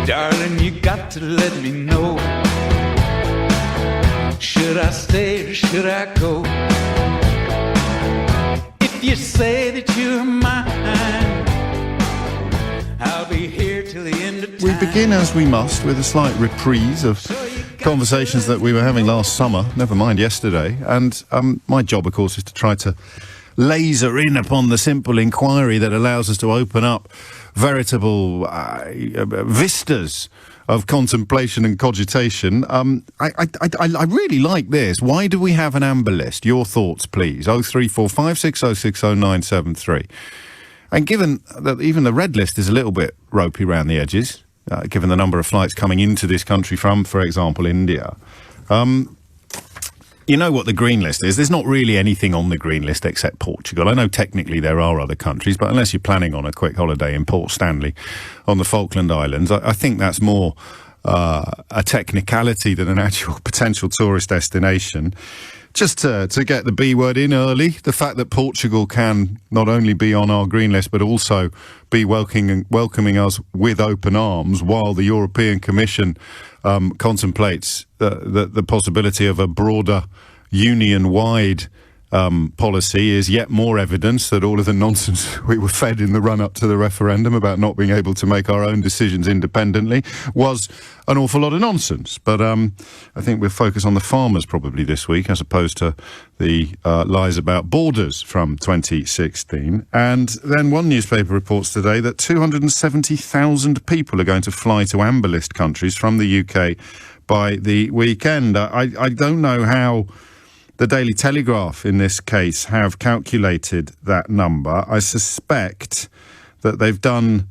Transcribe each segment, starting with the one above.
Darling, you got to let me know. Should I stay or should I go? If you say that you're mine, I'll be here till the end of time. We begin, as we must, with a slight reprise of conversations that we were having last summer, never mind yesterday. And my job, of course, is to try to laser in upon the simple inquiry that allows us to open up veritable vistas of contemplation and cogitation. I really like this. Why do we have an amber list? Your thoughts, please. 03456060973. And given that even the red list is a little bit ropey around the edges, given the number of flights coming into this country from, for example, India, you know what the green list is. There's not really anything on the green list except Portugal. I know technically there are other countries, but unless you're planning on a quick holiday in Port Stanley on the Falkland Islands, I think that's more a technicality than an actual potential tourist destination. Just to get the B word in early, the fact that Portugal can not only be on our green list, but also be welcoming us with open arms while the European Commission contemplates the possibility of a broader union-wide policy is yet more evidence that all of the nonsense we were fed in the run-up to the referendum about not being able to make our own decisions independently was an awful lot of nonsense. But I think we'll focus on the farmers probably this week as opposed to the lies about borders from 2016. And then one newspaper reports today that 270,000 people are going to fly to amber list countries from the UK by the weekend. I don't know how the Daily Telegraph, in this case, have calculated that number. I suspect that they've done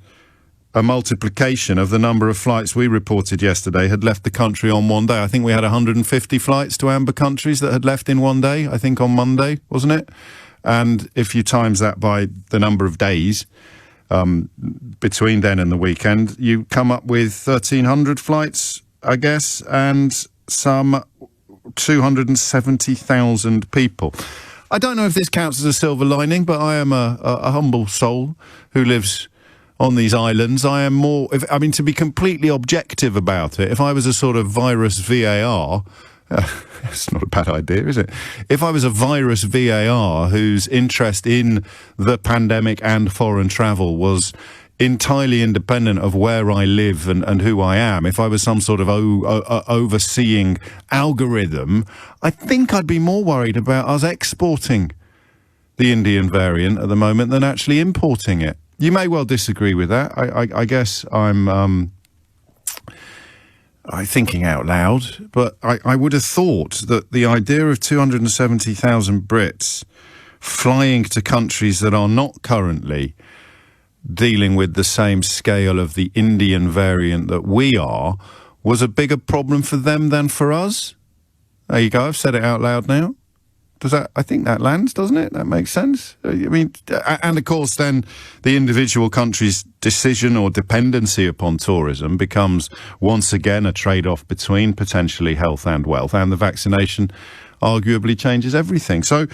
a multiplication of the number of flights we reported yesterday had left the country on one day. I think we had 150 flights to amber countries that had left in one day, I think on Monday, wasn't it? And if you times that by the number of days between then and the weekend, you come up with 1,300 flights, I guess, and some 270,000 people. I don't know if this counts as a silver lining, but I am a humble soul who lives on these islands. I am more, to be completely objective about it, if I was a sort of virus VAR, it's not a bad idea, is it? If I was a virus VAR whose interest in the pandemic and foreign travel was entirely independent of where I live and who I am, if I was some sort of overseeing algorithm, I think I'd be more worried about us exporting the Indian variant at the moment than actually importing it. You may well disagree with that. I guess I'm thinking out loud, but I would have thought that the idea of 270,000 Brits flying to countries that are not currently dealing with the same scale of the Indian variant that we are was a bigger problem for them than for us. There you go, I've said it out loud now. I think that lands, doesn't it? That makes sense. I mean, and of course then the individual country's decision or dependency upon tourism becomes once again a trade-off between potentially health and wealth, and the vaccination arguably changes everything. So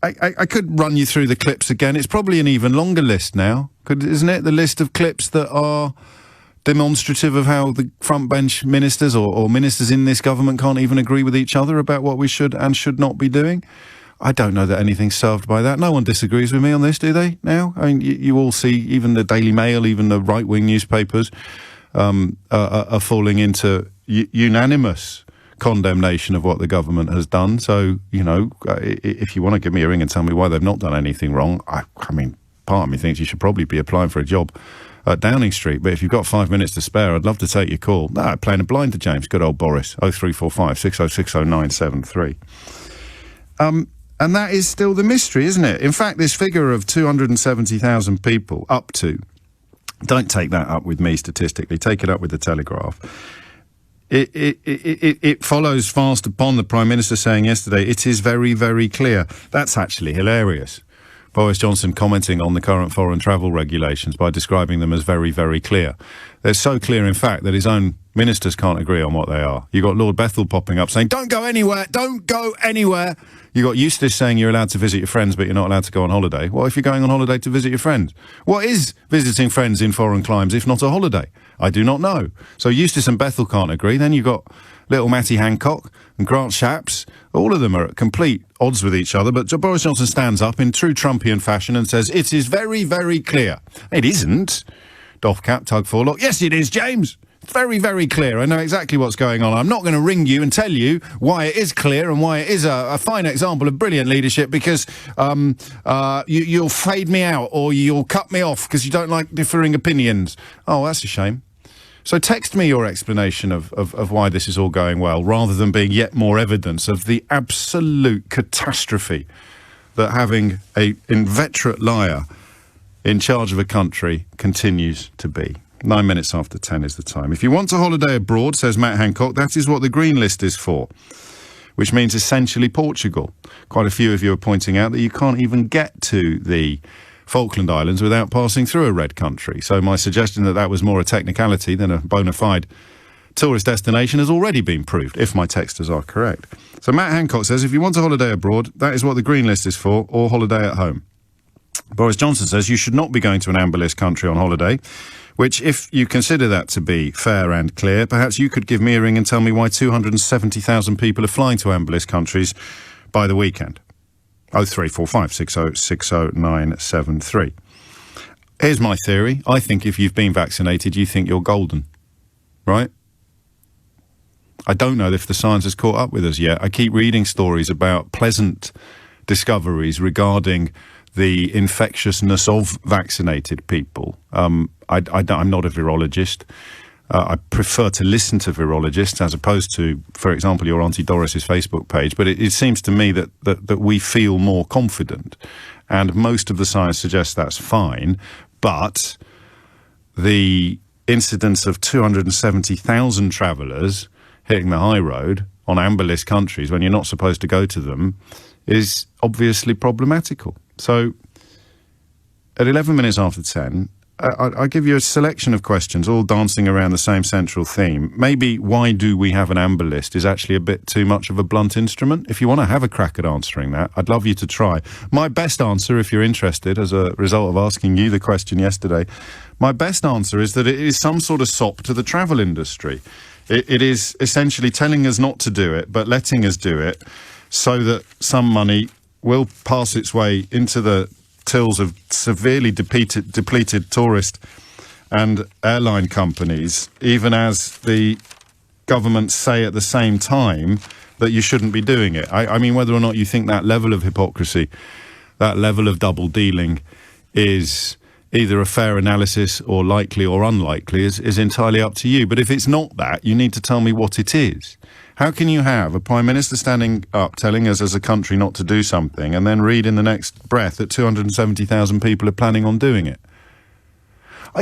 I could run you through the clips again. It's probably an even longer list now, isn't it? The list of clips that are demonstrative of how the front bench ministers or ministers in this government can't even agree with each other about what we should and should not be doing. I don't know that anything's served by that. No one disagrees with me on this, do they, now? I mean, you all see, even the Daily Mail, even the right-wing newspapers are falling into unanimous condemnation of what the government has done. So, you know, if you want to give me a ring and tell me why they've not done anything wrong, I mean, part of me thinks you should probably be applying for a job at Downing Street. But if you've got 5 minutes to spare, I'd love to take your call. No, playing a blind to James. Good old Boris. 0345 6060973. And that is still the mystery, isn't it? In fact, this figure of 270,000 people, up to, don't take that up with me statistically, take it up with the Telegraph. It follows fast upon the Prime Minister saying yesterday, it is very, very clear. That's actually hilarious. Boris Johnson commenting on the current foreign travel regulations by describing them as very, very clear. They're so clear, in fact, that his own Ministers can't agree on what they are. You got Lord Bethel popping up saying, don't go anywhere, don't go anywhere. You got Eustace saying you're allowed to visit your friends, but you're not allowed to go on holiday. What if you're going on holiday to visit your friends? What is visiting friends in foreign climes if not a holiday? I do not know. So Eustace and Bethel can't agree. Then you've got little Matty Hancock and Grant Shapps. All of them are at complete odds with each other. But Boris Johnson stands up in true Trumpian fashion and says, it is very, very clear. It isn't. Doff cap, tug forelock. Yes, it is, James. Very, very clear. I know exactly what's going on. I'm not going to ring you and tell you why it is clear and why it is a fine example of brilliant leadership because you'll fade me out or you'll cut me off because you don't like differing opinions. Oh, that's a shame. So text me your explanation of why this is all going well rather than being yet more evidence of the absolute catastrophe that having an inveterate liar in charge of a country continues to be. 9 minutes after 10 is the time. If you want a holiday abroad, says Matt Hancock, that is what the green list is for, which means essentially Portugal. Quite a few of you are pointing out that you can't even get to the Falkland Islands without passing through a red country. So my suggestion that that was more a technicality than a bona fide tourist destination has already been proved, if my texters are correct. So Matt Hancock says, if you want a holiday abroad, that is what the green list is for, or holiday at home. Boris Johnson says you should not be going to an amber list country on holiday, which, if you consider that to be fair and clear, perhaps you could give me a ring and tell me why 270,000 people are flying to amber list countries by the weekend. 0345 6060973. Here's my theory. I think if you've been vaccinated, you think you're golden. Right? I don't know if the science has caught up with us yet. I keep reading stories about pleasant discoveries regarding the infectiousness of vaccinated people. I'm not a virologist. I prefer to listen to virologists as opposed to, for example, your Auntie Doris's Facebook page. But it seems to me that we feel more confident. And most of the science suggests that's fine. But the incidence of 270,000 travellers hitting the high road on amber list countries when you're not supposed to go to them is obviously problematical. So, at 11 minutes after 10, I give you a selection of questions, all dancing around the same central theme. Maybe why do we have an amber list is actually a bit too much of a blunt instrument. If you want to have a crack at answering that, I'd love you to try. My best answer, if you're interested, as a result of asking you the question yesterday, my best answer is that it is some sort of sop to the travel industry. It is essentially telling us not to do it, but letting us do it so that some money will pass its way into the tills of severely depleted tourist and airline companies, even as the governments say at the same time that you shouldn't be doing it. I mean, whether or not you think that level of hypocrisy, that level of double dealing is either a fair analysis or likely or unlikely is entirely up to you. But if it's not that, you need to tell me what it is. How can you have a Prime Minister standing up telling us as a country not to do something and then read in the next breath that 270,000 people are planning on doing it?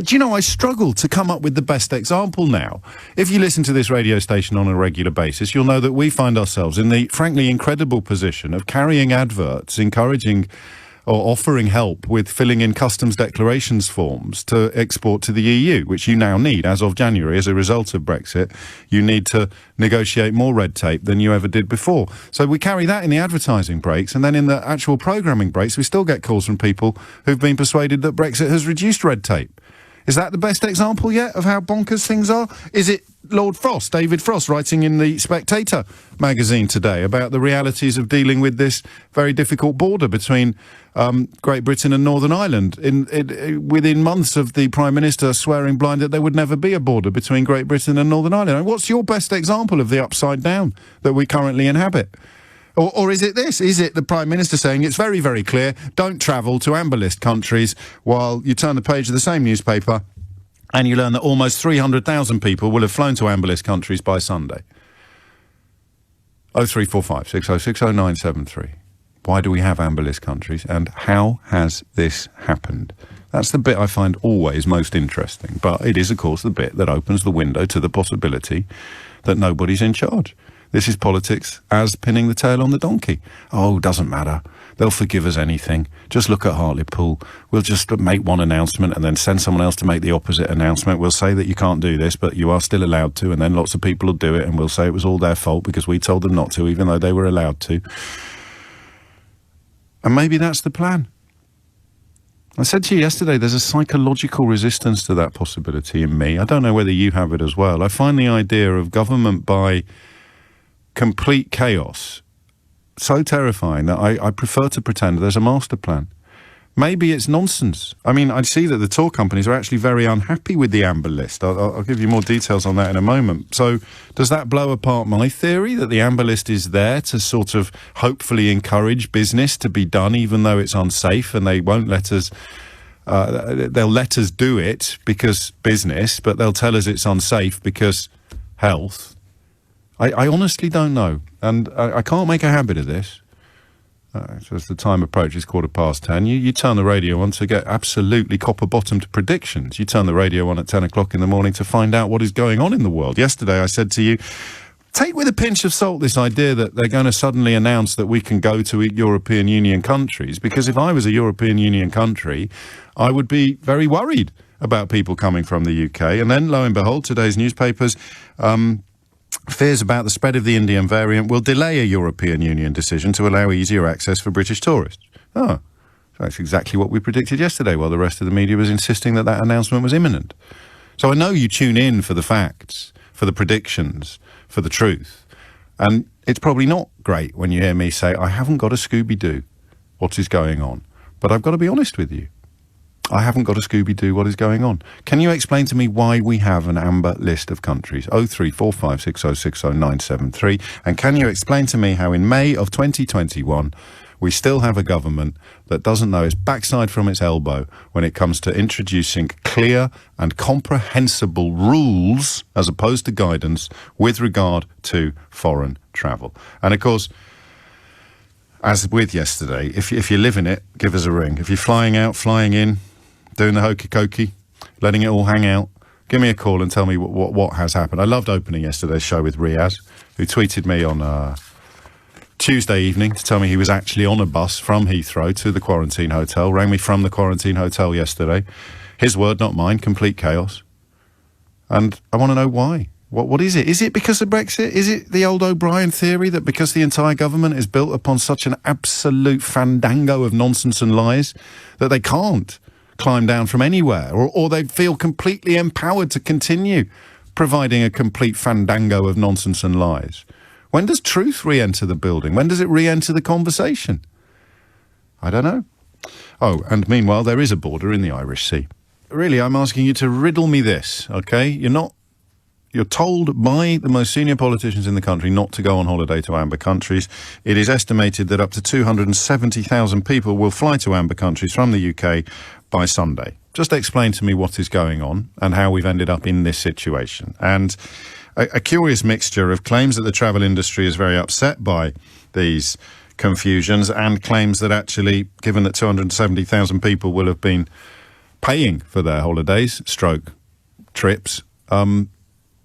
Do you know, I struggle to come up with the best example now. If you listen to this radio station on a regular basis, you'll know that we find ourselves in the frankly incredible position of carrying adverts, encouraging or offering help with filling in customs declarations forms to export to the EU, which you now need as of January as a result of Brexit. You need to negotiate more red tape than you ever did before. So we carry that in the advertising breaks, and then in the actual programming breaks, we still get calls from people who've been persuaded that Brexit has reduced red tape. Is that the best example yet of how bonkers things are? Is it Lord Frost, David Frost, writing in the Spectator magazine today about the realities of dealing with this very difficult border between Great Britain and Northern Ireland within months of the Prime Minister swearing blind that there would never be a border between Great Britain and Northern Ireland? And what's your best example of the upside down that we currently inhabit? Or is it this? Is it the Prime Minister saying it's very, very clear, don't travel to amber list countries, while you turn the page of the same newspaper and you learn that almost 300,000 people will have flown to amber list countries by Sunday? 0345 606 0973. Why do we have amber list countries, and how has this happened? That's the bit I find always most interesting, but it is, of course, the bit that opens the window to the possibility that nobody's in charge. This is politics as pinning the tail on the donkey. Oh, doesn't matter. They'll forgive us anything. Just look at Hartlepool. We'll just make one announcement and then send someone else to make the opposite announcement. We'll say that you can't do this, but you are still allowed to, and then lots of people will do it, and we'll say it was all their fault because we told them not to, even though they were allowed to. And maybe that's the plan. I said to you yesterday, there's a psychological resistance to that possibility in me. I don't know whether you have it as well. I find the idea of government by complete chaos so terrifying that I prefer to pretend there's a master plan. Maybe it's nonsense. I mean, I see that the tour companies are actually very unhappy with the amber list. I'll give you more details on that in a moment. So does that blow apart my theory that the amber list is there to sort of hopefully encourage business to be done even though it's unsafe, and they won't let us... they'll let us do it because business, but they'll tell us it's unsafe because health? I honestly don't know, and I can't make a habit of this. So as the time approaches 10:15, you turn the radio on to get absolutely copper-bottomed predictions. You turn the radio on at 10 o'clock in the morning to find out what is going on in the world. Yesterday I said to you, take with a pinch of salt this idea that they're going to suddenly announce that we can go to European Union countries, because if I was a European Union country, I would be very worried about people coming from the UK. And then, lo and behold, today's newspapers... fears about the spread of the Indian variant will delay a European Union decision to allow easier access for British tourists. Oh, that's exactly what we predicted yesterday, while the rest of the media was insisting that that announcement was imminent. So I know you tune in for the facts, for the predictions, for the truth. And it's probably not great when you hear me say, I haven't got a Scooby-Doo what is going on. But I've got to be honest with you. I haven't got a Scooby-Doo what is going on. Can you explain to me why we have an amber list of countries? 03456060973. And can you explain to me how in May of 2021 we still have a government that doesn't know its backside from its elbow when it comes to introducing clear and comprehensible rules as opposed to guidance with regard to foreign travel? And of course, as with yesterday, if you live in it, give us a ring. If you're flying out, flying in, doing the hokey-cokey, letting it all hang out, give me a call and tell me what has happened. I loved opening yesterday's show with Riaz, who tweeted me on Tuesday evening to tell me he was actually on a bus from Heathrow to the quarantine hotel, rang me from the quarantine hotel yesterday. His word, not mine, complete chaos. And I want to know why. What is it? Is it because of Brexit? Is it the old O'Brien theory that because the entire government is built upon such an absolute fandango of nonsense and lies that they can't climb down from anywhere, or they feel completely empowered to continue providing a complete fandango of nonsense and lies? When does truth re-enter the building? When does it re-enter the conversation? I don't know. Oh, and meanwhile, there is a border in the Irish Sea. Really, I'm asking you to riddle me this, okay? You're told by the most senior politicians in the country not to go on holiday to amber countries. It is estimated that up to 270,000 people will fly to amber countries from the UK by Sunday. Just explain to me what is going on and how we've ended up in this situation. And a curious mixture of claims that the travel industry is very upset by these confusions and claims that actually, given that 270,000 people will have been paying for their holidays, trips,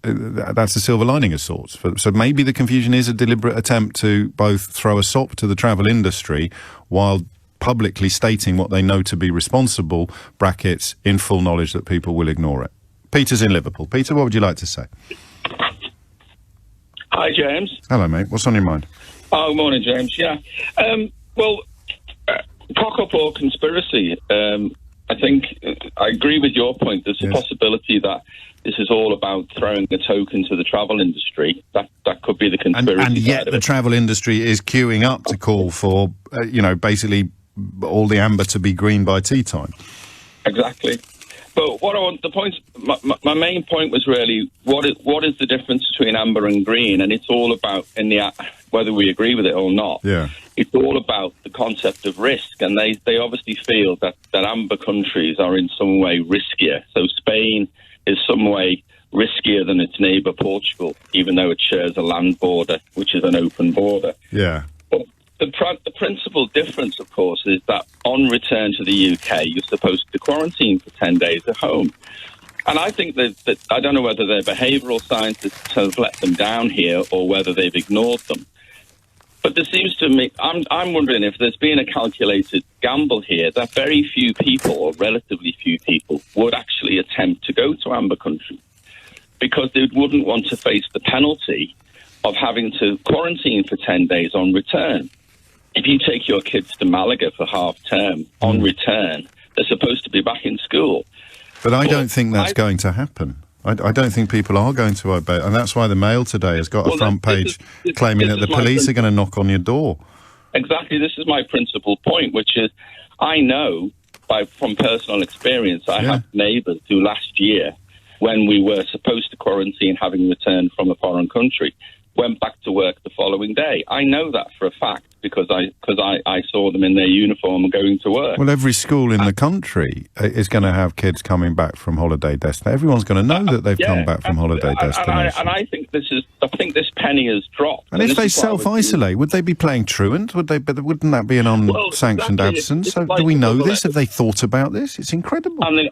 that's a silver lining of sorts. So maybe the confusion is a deliberate attempt to both throw a sop to the travel industry while publicly stating what they know to be responsible, brackets, in full knowledge that people will ignore it. Peter's in Liverpool. Peter, what would you like to say? Hi, James. Hello, mate. What's on your mind? Oh, morning, James. Yeah. Cock up or conspiracy. I think I agree with your point. There's a possibility that this is all about throwing a token to the travel industry. That could be the conspiracy. And yet the travel industry is queuing up to call for, basically all the amber to be green by tea time. Exactly. But what I want, my main point was really what is the difference between amber and green, and it's all about whether we agree with it or not. Yeah, it's all about the concept of risk, and they obviously feel that amber countries are in some way riskier. So Spain is some way riskier than its neighbour Portugal, even though it shares a land border, which is an open border. Yeah. The principal difference, of course, is that on return to the UK, you're supposed to quarantine for 10 days at home. And I think that I don't know whether their behavioural scientists have let them down here or whether they've ignored them. But there seems to me, I'm wondering if there's been a calculated gamble here that very few people, or relatively few people, would actually attempt to go to amber country because they wouldn't want to face the penalty of having to quarantine for 10 days on return. If you take your kids to Malaga for half term, on return, they're supposed to be back in school. But I don't think that's going to happen. I don't think people are going to obey, and that's why the Mail today has got a front page claiming that the police are going to knock on your door. Exactly, this is my principal point, which is I know from personal experience, I have neighbours who last year, when we were supposed to quarantine having returned from a foreign country, went back to work the following day. I know that for a fact because I saw them in their uniform going to work. Well, every school in the country is going to have kids coming back from holiday destinations. Everyone's going to know that they've come back from holiday destinations. And I think this penny has dropped. And if they self-isolate, would they be playing truant? Wouldn't that be an unsanctioned absence? So do we know this? Have they thought about this? It's incredible. And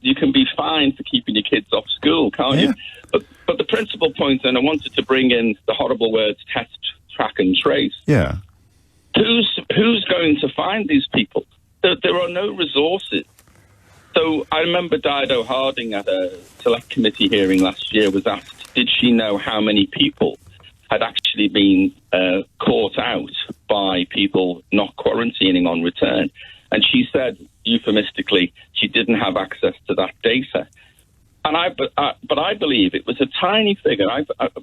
you can be fined for keeping your kids off school, can't you? But the principal point, and I wanted to bring in the horrible words test, track and trace. Yeah. Who's going to find these people? There are no resources. So I remember Dido Harding at a select committee hearing last year was asked, did she know how many people had actually been caught out by people not quarantining on return? And she said, euphemistically, she didn't have access to that data. But I believe it was a tiny figure.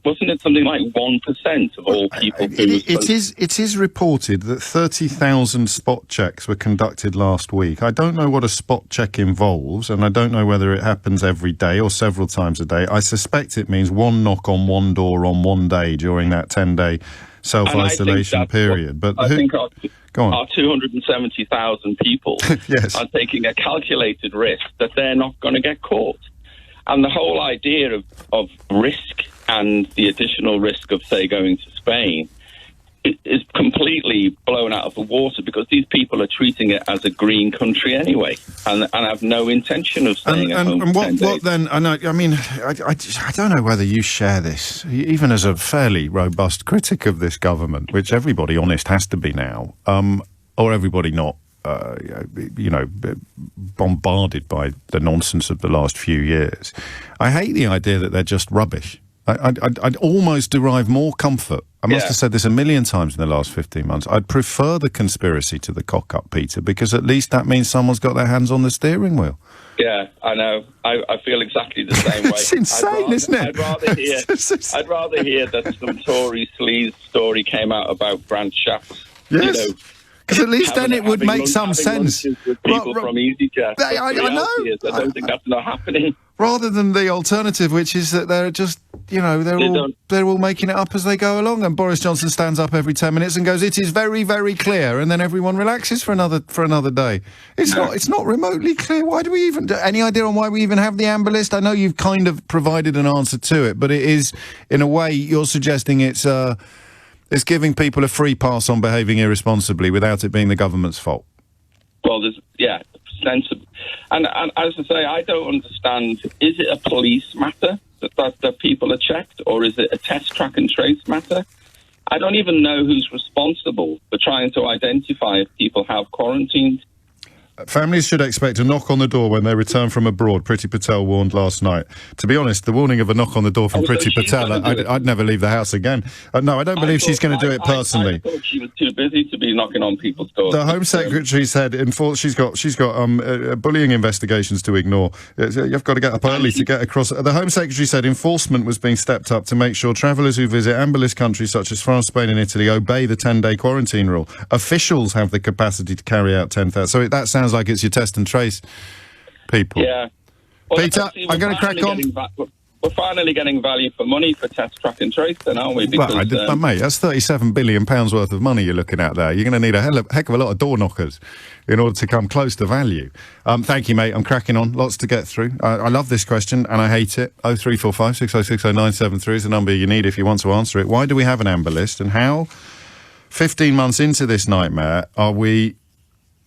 Wasn't it something like 1% of all people? It is reported that 30,000 spot checks were conducted last week. I don't know what a spot check involves, and I don't know whether it happens every day or several times a day. I suspect it means one knock on one door on one day during that 10-day self-isolation period. But I think our Go on. Our 270,000 people yes. are taking a calculated risk that they're not going to get caught. And the whole idea of risk and the additional risk of, say, going to Spain is completely blown out of the water because these people are treating it as a green country anyway and have no intention of staying at home. And what then? I don't know whether you share this, even as a fairly robust critic of this government, which everybody honest has to be now, or everybody not. Bombarded by the nonsense of the last few years. I hate the idea that they're just rubbish. I'd almost derive more comfort. I must have said this a million times in the last 15 months. I'd prefer the conspiracy to the cock-up, Peter, because at least that means someone's got their hands on the steering wheel. Yeah, I know. I feel exactly the same way. It's insane, isn't it? I'd rather hear that some Tory sleaze story came out about Grant Shapps. Yes. Because at least then it would make some sense. With people from EasyJet. I know. I don't think that's not happening. Rather than the alternative, which is that they're just, they're all making it up as they go along. And Boris Johnson stands up every 10 minutes and goes, "It is very, very clear," and then everyone relaxes for another day. It's not remotely clear. Why do we even? Any idea on why we even have the amber list? I know you've kind of provided an answer to it, but it is, in a way, you're suggesting it's giving people a free pass on behaving irresponsibly without it being the government's fault. Well, sensible. And as I say, I don't understand, is it a police matter that people are checked, or is it a test, track and trace matter? I don't even know who's responsible for trying to identify if people have quarantined. Families should expect a knock on the door when they return from abroad, Priti Patel warned last night. To be honest, the warning of a knock on the door from Priti Patel, I'd never leave the house again. No, I don't believe she's going to do it personally. I thought she was too busy to be knocking on people's doors. The Home Secretary said she's got bullying investigations to ignore. You've got to get up early to get across. The Home Secretary said enforcement was being stepped up to make sure travellers who visit amber list countries such as France, Spain and Italy obey the 10-day quarantine rule. Officials have the capacity to carry out 10,000. So that sounds like it's your test and trace people. Yeah. Well, Peter, I'm going to crack on. We're finally getting value for money for test, track and trace then, aren't we? Because, mate, that's £37 billion worth of money you're looking at there. You're going to need a heck of a lot of door knockers in order to come close to value. Thank you, mate. I'm cracking on. Lots to get through. I love this question and I hate it. 0345 606 0973 is the number you need if you want to answer it. Why do we have an amber list, and how, 15 months into this nightmare, are we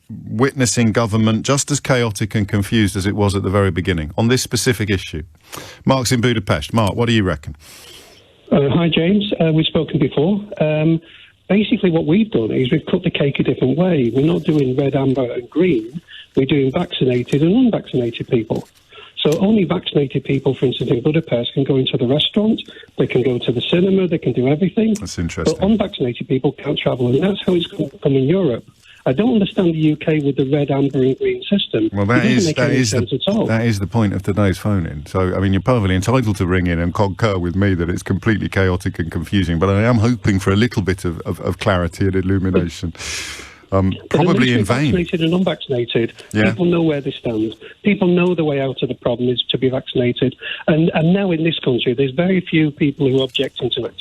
witnessing government just as chaotic and confused as it was at the very beginning on this specific issue? Mark's in Budapest. Mark, what do you reckon? Hi, James. We've spoken before. Basically, what we've done is we've cut the cake a different way. We're not doing red, amber and green. We're doing vaccinated and unvaccinated people. So only vaccinated people, for instance, in Budapest can go into the restaurant, they can go to the cinema, they can do everything. That's interesting. But unvaccinated people can't travel, and that's how it's going to come in Europe. I don't understand the UK with the red, amber and green system. Well, that is the point of today's phone-in. So, I mean, you're perfectly entitled to ring in and concur with me that it's completely chaotic and confusing, but I am hoping for a little bit of clarity and illumination. Probably in vain. Vaccinated and unvaccinated, people know where they stand. People know the way out of the problem is to be vaccinated. And now in this country, there's very few people who are objecting to it,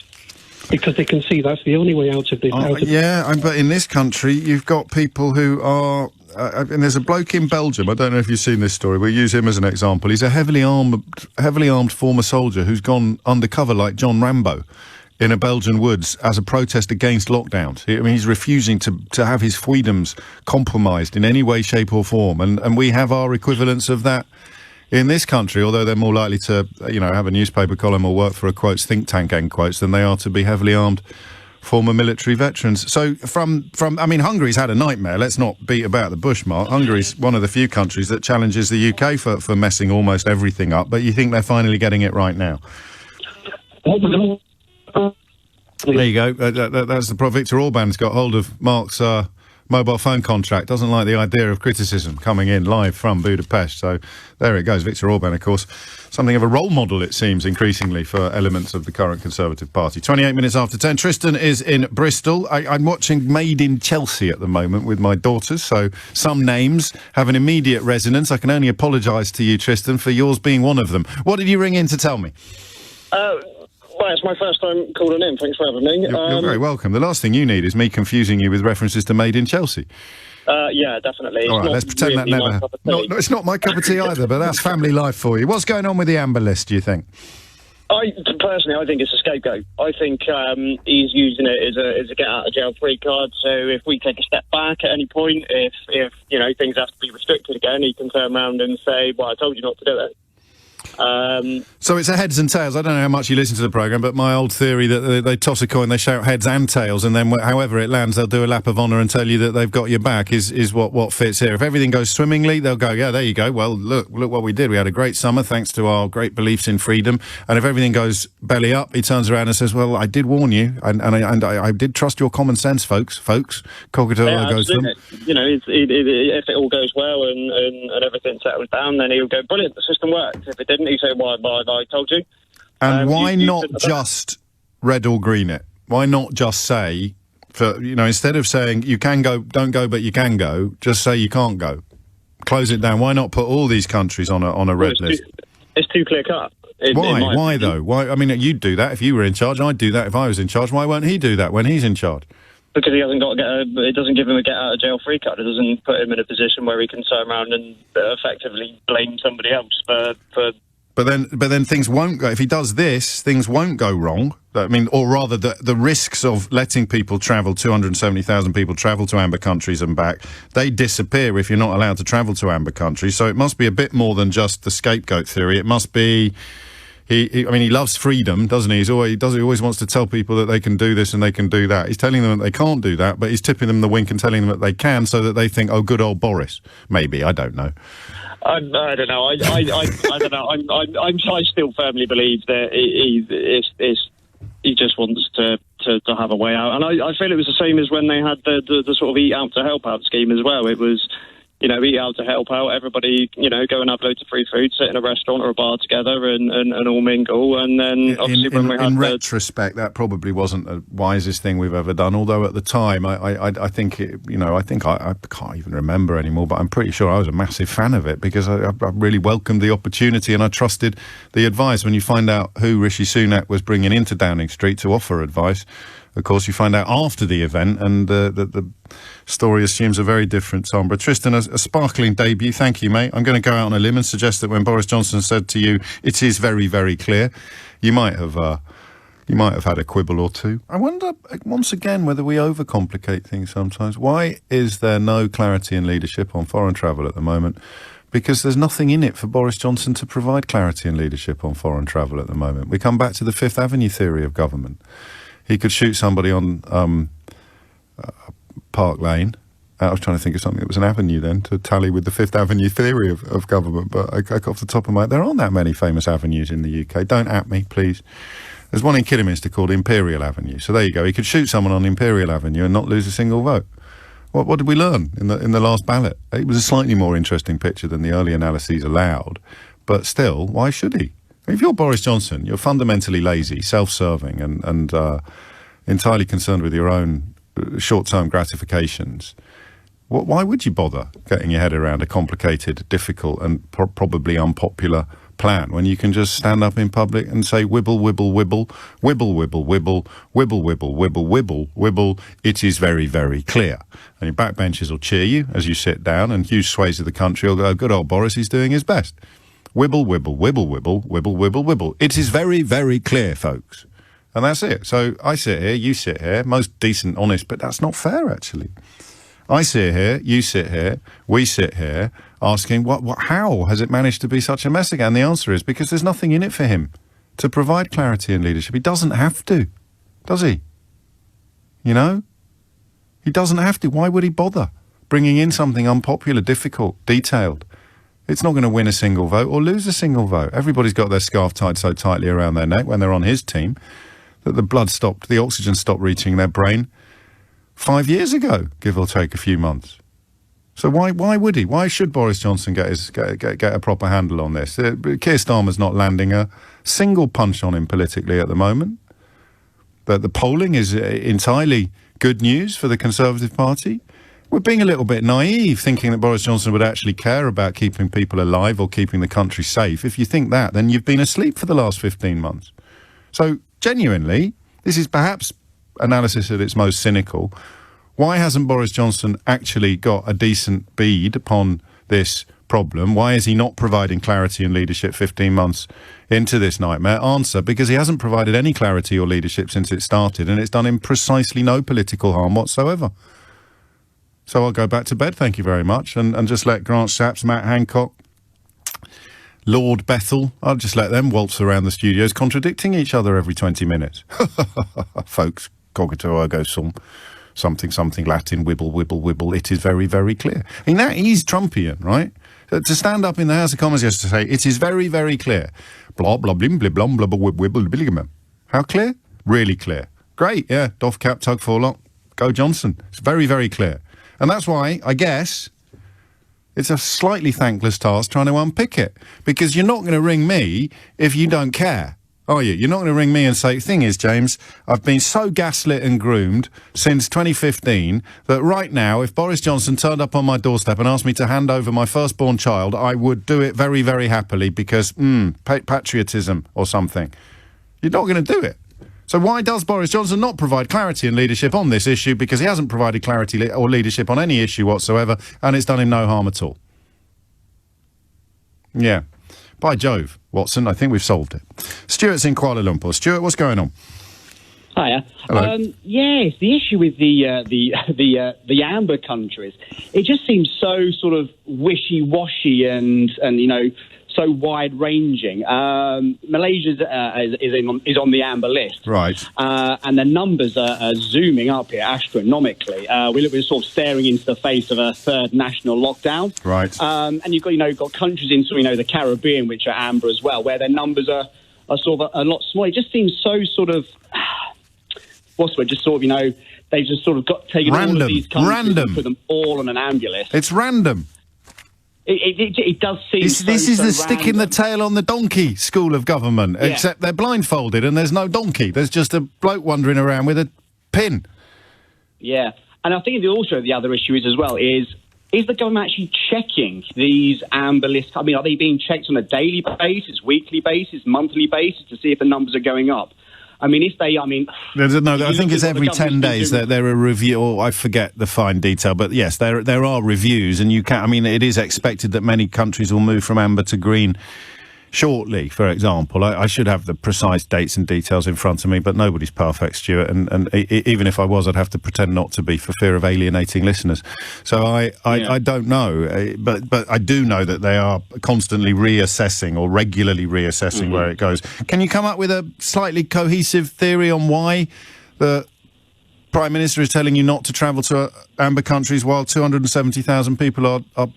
because they can see that's the only way out of this. But in this country, you've got people who are... and there's a bloke in Belgium, I don't know if you've seen this story, we'll use him as an example. He's a heavily armed former soldier who's gone undercover like John Rambo in a Belgian woods as a protest against lockdowns. I mean, he's refusing to have his freedoms compromised in any way, shape or form. And we have our equivalents of that in this country, although they're more likely to, have a newspaper column or work for a quotes think tank, end quotes, than they are to be heavily armed former military veterans. So Hungary's had a nightmare. Let's not beat about the bush, Mark. Hungary's one of the few countries that challenges the UK for messing almost everything up. But you think they're finally getting it right now? There you go. That's the problem. Victor Orban's got hold of Mark's mobile phone contract. Doesn't like the idea of criticism coming in live from Budapest. So there it goes. Victor Orban, of course, something of a role model, it seems, increasingly for elements of the current Conservative Party. 28 minutes after 10. Tristan is in Bristol. I'm watching Made in Chelsea at the moment with my daughters, so some names have an immediate resonance. I can only apologise to you, Tristan, for yours being one of them. What did you ring in to tell me? Well, it's my first time calling in. Thanks for having me. You're very welcome. The last thing you need is me confusing you with references to Made in Chelsea. Yeah, definitely. All right, let's pretend that never... No, it's not my cup of tea either, but that's family life for you. What's going on with the Amber List, do you think? Personally, I think it's a scapegoat. I think he's using it as a get-out-of-jail-free card. So if we take a step back at any point, if things have to be restricted again, he can turn around and say, well, I told you not to do it. So it's a heads and tails. I don't know how much you listen to the programme, but my old theory that they toss a coin, they shout heads and tails, and then however it lands, they'll do a lap of honour and tell you that they've got your back is what fits here. If everything goes swimmingly, they'll go, yeah, there you go. Well, look what we did. We had a great summer thanks to our great beliefs in freedom. And if everything goes belly up, he turns around and says, well, I did warn you, and I did trust your common sense, folks. Coca-Cola goes to them. If it all goes well and everything settles down, then he'll go, brilliant, the system worked. If it didn't, he said, well, I told you. And why not just red or green it? Why not just say, instead of saying you can go, don't go, but you can go, just say you can't go. Close it down. Why not put all these countries on a red list? It's too clear cut. Why? Why though? Why? I mean, you'd do that if you were in charge. I'd do that if I was in charge. Why won't he do that when he's in charge? Because he hasn't got it doesn't give him a get-out-of-jail-free card. It doesn't put him in a position where he can turn around and effectively blame somebody else for. But then things won't go. If he does this, things won't go wrong. I mean, or rather, the risks of letting people travel, 270,000 people travel to amber countries and back, they disappear if you're not allowed to travel to amber countries. So it must be a bit more than just the scapegoat theory. It must be. He loves freedom, doesn't he? He always wants to tell people that they can do this and they can do that. He's telling them that they can't do that, but he's tipping them the wink and telling them that they can, so that they think, oh, good old Boris. Maybe, I don't know. I don't know. I don't know. I still firmly believe that he just wants to have a way out, and I feel it was the same as when they had the sort of eat out to help out scheme as well. It was, eat out to help out. Everybody, go and have loads of free food, sit in a restaurant or a bar together and all mingle. And then obviously in retrospect, that probably wasn't the wisest thing we've ever done. Although at the time, I think I can't even remember anymore, but I'm pretty sure I was a massive fan of it because I really welcomed the opportunity and I trusted the advice. When you find out who Rishi Sunak was bringing into Downing Street to offer advice, of course, you find out after the event, and the story assumes a very different tone. But Tristan, a sparkling debut. Thank you, mate. I'm going to go out on a limb and suggest that when Boris Johnson said to you, "It is very, very clear," you might have had a quibble or two. I wonder once again whether we overcomplicate things sometimes. Why is there no clarity in leadership on foreign travel at the moment? because there's nothing in it for Boris Johnson to provide clarity and leadership on foreign travel at the moment. We come back to the Fifth Avenue theory of government. He could shoot somebody on Park Lane. I was trying to think of something that was an avenue then to tally with the Fifth Avenue theory of government, but I got off the top of my head. There aren't that many famous avenues in the UK. Don't at me, please. There's one in Kidderminster called Imperial Avenue. So there you go. He could shoot someone on Imperial Avenue and not lose a single vote. What did we learn in the last ballot? It was a slightly more interesting picture than the early analyses allowed, but still, why should he? If you're Boris Johnson, you're fundamentally lazy, self-serving, and entirely concerned with your own short-term gratifications. Why would you bother getting your head around a complicated, difficult, and probably unpopular plan when you can just stand up in public and say wibble, wibble, wibble, wibble, wibble, wibble, wibble, wibble, wibble, wibble, wibble, it is very, very clear. And your backbenchers will cheer you as you sit down, and huge swathes of the country will go, good old Boris, he's doing his best. Wibble, wibble, wibble, wibble, wibble, wibble, wibble. It is very, very clear, folks. And that's it. So I sit here, you sit here, most decent, honest, but that's not fair, actually. I sit here, you sit here, we sit here, asking, how has it managed to be such a mess again? The answer is because there's nothing in it for him to provide clarity and leadership. He doesn't have to, does he? You know? He doesn't have to. Why would he bother bringing in something unpopular, difficult, detailed? It's not going to win a single vote or lose a single vote. Everybody's got their scarf tied so tightly around their neck when they're on his team that the oxygen stopped reaching their brain 5 years ago, give or take a few months. So why would he? Why should Boris Johnson get a proper handle on this? Keir Starmer's not landing a single punch on him politically at the moment. The polling is entirely good news for the Conservative Party. We're being a little bit naive, thinking that Boris Johnson would actually care about keeping people alive or keeping the country safe. If you think that, then you've been asleep for the last 15 months. So genuinely, this is perhaps analysis at its most cynical. Why hasn't Boris Johnson actually got a decent bead upon this problem? Why is he not providing clarity and leadership 15 months into this nightmare? Answer, because he hasn't provided any clarity or leadership since it started, and it's done him precisely no political harm whatsoever. So I'll go back to bed, thank you very much, and just let Grant Shapps, Matt Hancock, Lord Bethel, I'll just let them waltz around the studios contradicting each other every 20 minutes. Folks, cogito ergo sum, something, something Latin, wibble, wibble, wibble, it is very, very clear. I mean, that is Trumpian, right? To stand up in the House of Commons yesterday to say, it is very, very clear. Blah, blah, blim, blim, blum, blah, blah, wibble, wibble. How clear? Really clear. Great, yeah, doff cap, tug forelock, go Johnson. It's very, very clear. And that's why, I guess, it's a slightly thankless task trying to unpick it. Because you're not going to ring me if you don't care, are you? You're not going to ring me and say, thing is, James, I've been so gaslit and groomed since 2015 that right now, if Boris Johnson turned up on my doorstep and asked me to hand over my firstborn child, I would do it very, very happily because, patriotism or something. You're not going to do it. So why does Boris Johnson not provide clarity and leadership on this issue? Because he hasn't provided clarity or leadership on any issue whatsoever, and it's done him no harm at all. Yeah. By Jove, Watson, I think we've solved it. Stuart's in Kuala Lumpur. Stuart, what's going on? Hiya. Hello. Yes, the issue with the amber countries, it just seems so sort of wishy-washy and you know, so wide-ranging. Malaysia is on the amber list, Right. And the numbers are zooming up here astronomically. We're sort of staring into the face of a third national lockdown, Right. and you've got countries in the Caribbean which are amber as well, where their numbers are sort of a lot smaller. It just seems so sort of what's the word? Just sort of they've just sort of taken all of these countries and put them all on an amber list. It's random. It does seem This is the stick in the tail on the donkey school of government, Yeah. except they're blindfolded and there's no donkey. There's just a bloke wandering around with a pin. Yeah, and I think also the other issue is the government actually checking these amber lists? I mean, are they being checked on a daily basis, weekly basis, monthly basis to see if the numbers are going up? I mean, I think it's every 10 days that there are review, or I forget the fine detail, but yes, there are reviews, and it is expected that many countries will move from amber to green shortly, for example. I should have the precise dates and details in front of me, but nobody's perfect, Stuart, and even if I was, I'd have to pretend not to be for fear of alienating listeners. So I don't know, but I do know that they are constantly reassessing or regularly reassessing where it goes. Can you come up with a slightly cohesive theory on why the Prime Minister is telling you not to travel to amber countries while 270,000 people are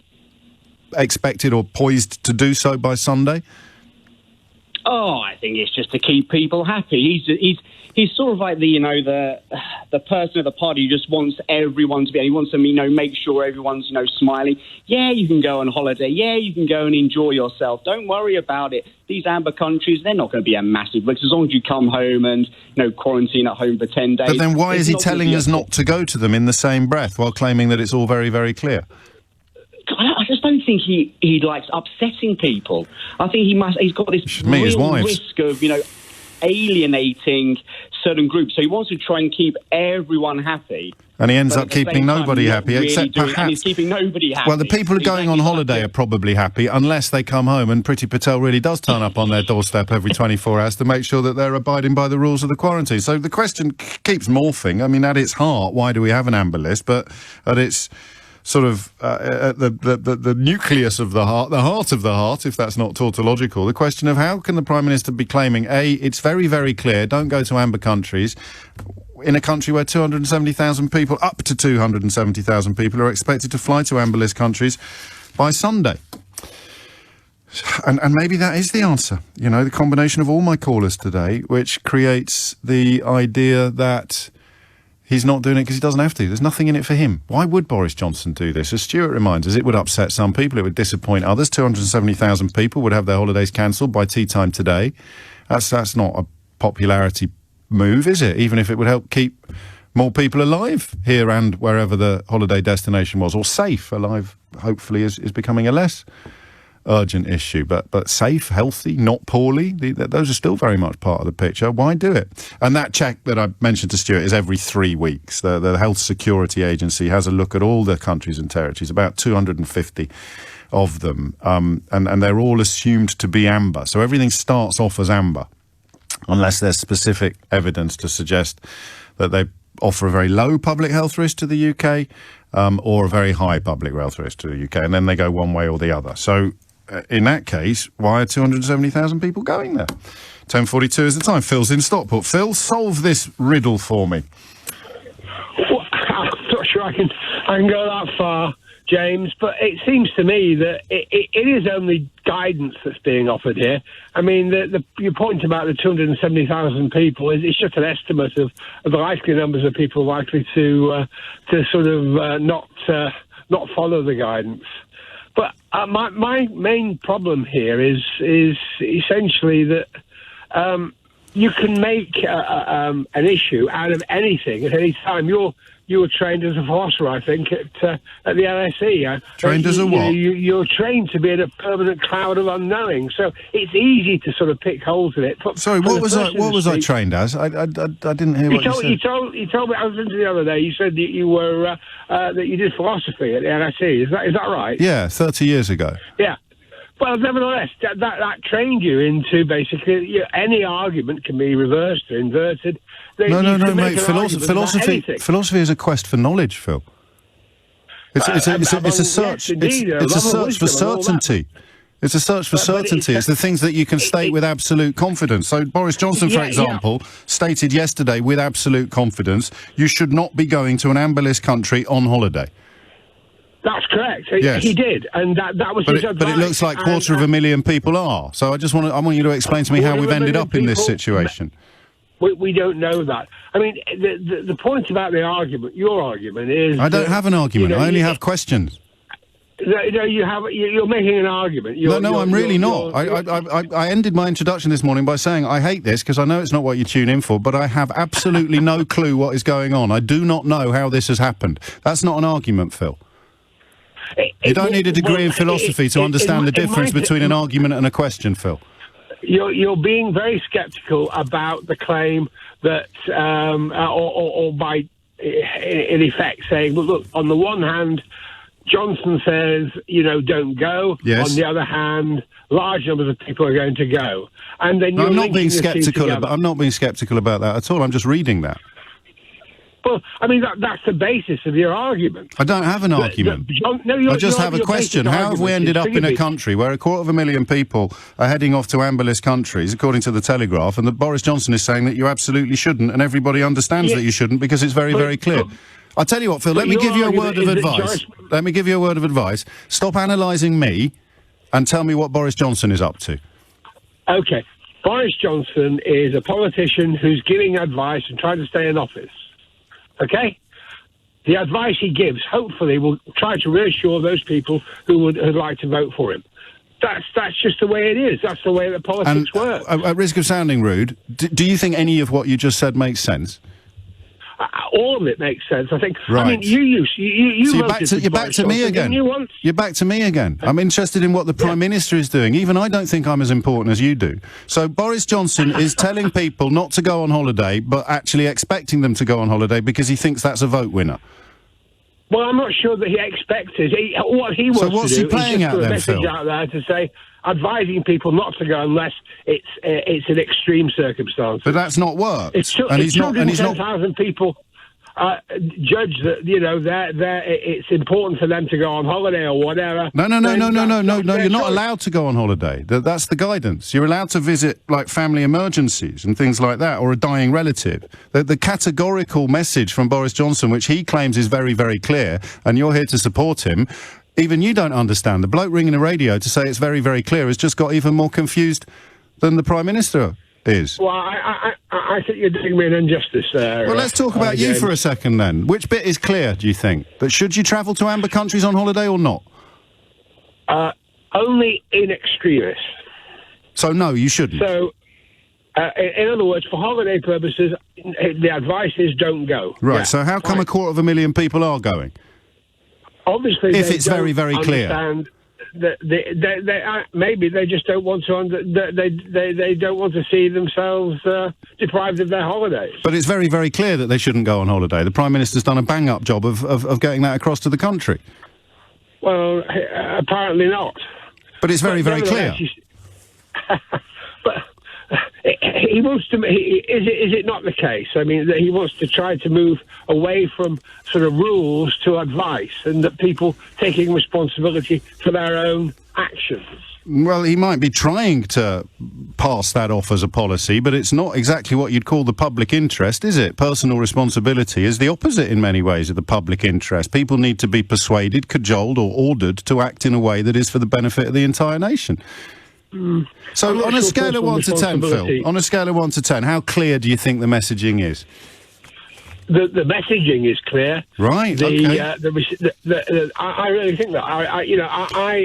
expected or poised to do so by Sunday? Oh, I think it's just to keep people happy. He's sort of like the person of the party who just wants everyone to be. He wants to make sure everyone's smiling. Yeah, you can go on holiday. Yeah, you can go and enjoy yourself. Don't worry about it. These amber countries, they're not going to be a massive risk as long as you come home and quarantine at home for 10 days. But then why is he telling us not to go to them in the same breath while claiming that it's all very, very clear? I just don't think he likes upsetting people. I think he's got this real risk of, alienating certain groups. So he wants to try and keep everyone happy. And he ends up keeping nobody happy, except perhaps... And he's keeping nobody happy. Well, the people going on holiday are probably happy, unless they come home and Priti Patel really does turn up on their doorstep every 24 hours to make sure that they're abiding by the rules of the quarantine. So the question keeps morphing. I mean, at its heart, why do we have an amber list? But at its... sort of the nucleus of the heart of the heart, if that's not tautological, the question of how can the Prime Minister be claiming, A, it's very, very clear, don't go to amber countries, in a country where 270,000 people, up to 270,000 people, are expected to fly to amber list countries by Sunday. And maybe that is the answer, the combination of all my callers today, which creates the idea that he's not doing it because he doesn't have to. There's nothing in it for him. Why would Boris Johnson do this? As Stuart reminds us, it would upset some people, it would disappoint others. 270,000 people would have their holidays cancelled by tea time today. That's not a popularity move, is it? Even if it would help keep more people alive here and wherever the holiday destination was, or safe. Alive, hopefully, is becoming a less urgent issue, but safe, healthy, not poorly, those are still very much part of the picture. Why do it? And that check that I mentioned to Stuart is every 3 weeks. The Health Security Agency has a look at all the countries and territories, about 250 of them, and they're all assumed to be amber. So everything starts off as amber, unless there's specific evidence to suggest that they offer a very low public health risk to the UK, or a very high public health risk to the UK, and then they go one way or the other. So in that case, why are 270,000 people going there? 10:42 is the time. Phil's in Stockport. Phil, solve this riddle for me. Well, I'm not sure I can go that far, James, but it seems to me that it is only guidance that's being offered here. I mean, your point about the 270,000 people is it's just an estimate of the likely numbers of people likely to sort of not follow the guidance. But my main problem here is essentially that you can make an issue out of anything at any time. You were trained as a philosopher, I think, at the LSE. Trained as a what? You're trained to be in a permanent cloud of unknowing, so it's easy to sort of pick holes in it. Sorry, what was I trained as? I didn't hear what you said. You told me, I was into the other day, you said that you were that you did philosophy at the LSE. Is that right? Yeah, 30 years ago. Yeah. Well, nevertheless, that trained you into basically any argument can be reversed or inverted. No, mate. Philosophy is a quest for knowledge, Phil. It's a search. It's a search for certainty. It's a search for certainty. It's the things that you can state with absolute confidence. So Boris Johnson, for example, stated yesterday with absolute confidence, you should not be going to an amber list country on holiday. That's correct. Yes. He did, and that was his advice. But it looks like 250,000 people are. So I want you to explain to me how we've ended up in this situation. We don't know that. I mean, the point about the argument, your argument is... I don't have an argument. I only have questions. No, you're making an argument. I'm really not. I ended my introduction this morning by saying I hate this because I know it's not what you tune in for, but I have absolutely no clue what is going on. I do not know how this has happened. That's not an argument, Phil. You don't need a degree in philosophy to understand the difference between an argument and a question, Phil. You're being very sceptical about the claim that, or by in effect saying, well, look, on the one hand, Johnson says, don't go. Yes. On the other hand, large numbers of people are going to go. And then I'm not being sceptical. I'm not being sceptical about that at all. I'm just reading that. Well, I mean, that's the basis of your argument. I don't have an argument. I just have a question. How have we ended up in a country where 250,000 people are heading off to amberless countries, according to the Telegraph, and that Boris Johnson is saying that you absolutely shouldn't, and everybody understands that you shouldn't because it's very, very clear. I'll tell you what, Phil, let me give you a word of advice. Let me give you a word of advice. Stop analysing me and tell me what Boris Johnson is up to. OK. Boris Johnson is a politician who's giving advice and trying to stay in office. OK? The advice he gives, hopefully, will try to reassure those people who would like to vote for him. That's just the way it is. That's the way that politics works. At risk of sounding rude, do you think any of what you just said makes sense? All of it makes sense, I think. Right. I mean, you so you're back to me again. You're back to me again. I'm interested in what the Prime Minister is doing. Even I don't think I'm as important as you do. So Boris Johnson is telling people not to go on holiday, but actually expecting them to go on holiday because he thinks that's a vote winner. Well, I'm not sure that he expects it. What he wants so what's to do he playing is just out put a then, message Phil? out there to say, advising people not to go unless it's an extreme circumstance. But that's not worked. He's not. 210,000 people judge that it's important for them to go on holiday or whatever. No. You're not allowed to go on holiday. That's the guidance. You're allowed to visit like family emergencies and things like that, or a dying relative. The categorical message from Boris Johnson, which he claims is very, very clear, and you're here to support him. Even you don't understand. The bloke ringing the radio to say it's very, very clear has just got even more confused than the Prime Minister is. Well, I think you're doing me an injustice there. Well, let's talk about you for a second then. Which bit is clear, do you think? That should you travel to amber countries on holiday or not? Only in extremis. So, no, you shouldn't. So, in other words, for holiday purposes, the advice is don't go. Right, so how come 250,000 people are going? Obviously, if it's very, very clear. Maybe they just don't want to. They don't want to see themselves deprived of their holidays. But it's very, very clear that they shouldn't go on holiday. The Prime Minister's done a bang-up job of getting that across to the country. Well, apparently not. But it's very, very clear. But he wants to. Is it not the case? I mean, that he wants to try to move away from sort of rules to advice, and that people taking responsibility for their own actions. Well, he might be trying to pass that off as a policy, but it's not exactly what you'd call the public interest, is it? Personal responsibility is the opposite in many ways of the public interest. People need to be persuaded, cajoled, or ordered to act in a way that is for the benefit of the entire nation. So on a scale of 1 to 10, Phil, on a scale of 1 to 10, how clear do you think the messaging is? The messaging is clear. Right. Okay. I really think that.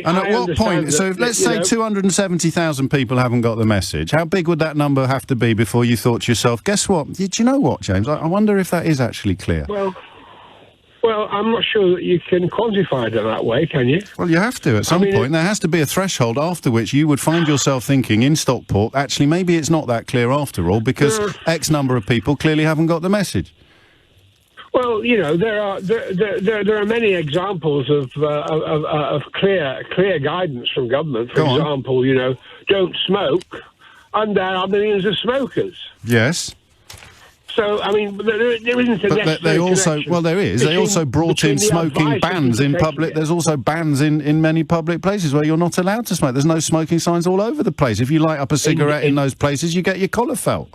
And at what point? So let's say 270,000 people haven't got the message. How big would that number have to be before you thought to yourself, guess what? Do you know what, James? I wonder if that is actually clear. Well, I'm not sure that you can quantify it in that way, can you? Well, you have to at some point. There has to be a threshold after which you would find yourself thinking in Stockport, actually, maybe it's not that clear after all, because X number of people clearly haven't got the message. Well, there are many examples of clear guidance from government. For example, don't smoke, and there are millions of smokers. Yes. So, I mean, there isn't a necessary they also, well, there is. They also brought in smoking bans in public. There's also bans in many public places where you're not allowed to smoke. There's no smoking signs all over the place. If you light up a cigarette in those places, you get your collar felt.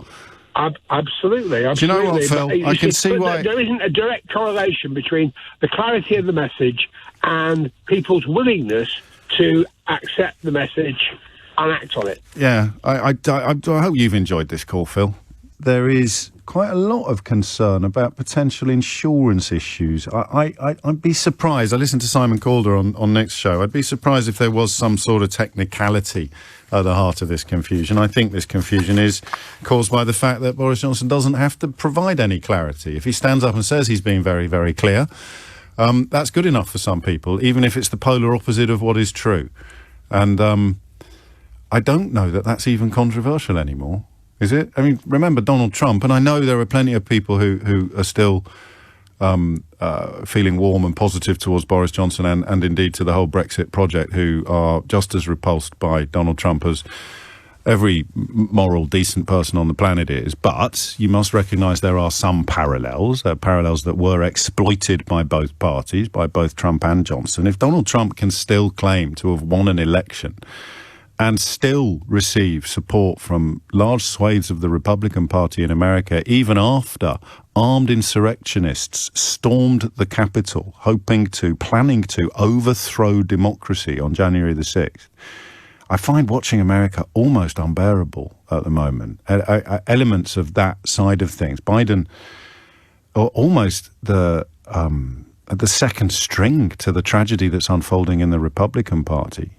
Absolutely. Do you know what, Phil? I can see why... There isn't a direct correlation between the clarity of the message and people's willingness to accept the message and act on it. Yeah, I hope you've enjoyed this call, Phil. There is quite a lot of concern about potential insurance issues. I'd be surprised. I listened to Simon Calder on Next Show. I'd be surprised if there was some sort of technicality at the heart of this confusion. I think this confusion is caused by the fact that Boris Johnson doesn't have to provide any clarity. If he stands up and says he's being very, very clear, that's good enough for some people, even if it's the polar opposite of what is true. And I don't know that that's even controversial anymore. Is it? I mean, remember Donald Trump, and I know there are plenty of people who are still feeling warm and positive towards Boris Johnson and indeed to the whole Brexit project, who are just as repulsed by Donald Trump as every moral, decent person on the planet is. But you must recognise there are some parallels that were exploited by both parties, by both Trump and Johnson. If Donald Trump can still claim to have won an election and still receive support from large swathes of the Republican Party in America, even after armed insurrectionists stormed the Capitol, planning to overthrow democracy on January the 6th, I find watching America almost unbearable at the moment. Elements of that side of things. Biden, almost the second string to the tragedy that's unfolding in the Republican Party.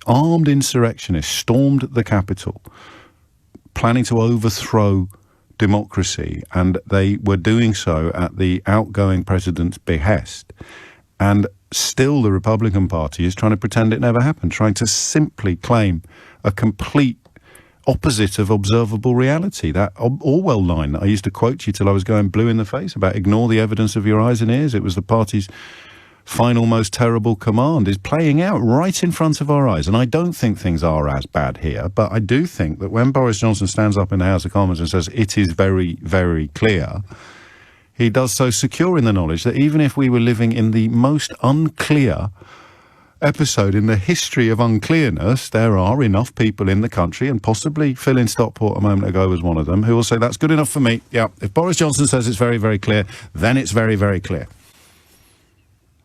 Armed insurrectionists stormed the Capitol, planning to overthrow democracy, and they were doing so at the outgoing president's behest. And still the Republican Party is trying to pretend it never happened, trying to simply claim a complete opposite of observable reality. That Orwell line that I used to quote you till I was going blue in the face about ignore the evidence of your eyes and ears. It was the party's final, most terrible command, is playing out right in front of our eyes. And I don't think things are as bad here, but I do think that when Boris Johnson stands up in the House of Commons and says it is very, very clear, he does so secure in the knowledge that even if we were living in the most unclear episode in the history of unclearness, there are enough people in the country, and possibly Phil in Stockport a moment ago was one of them, who will say, that's good enough for me. Yeah, if Boris Johnson says it's very, very clear, then it's very, very clear.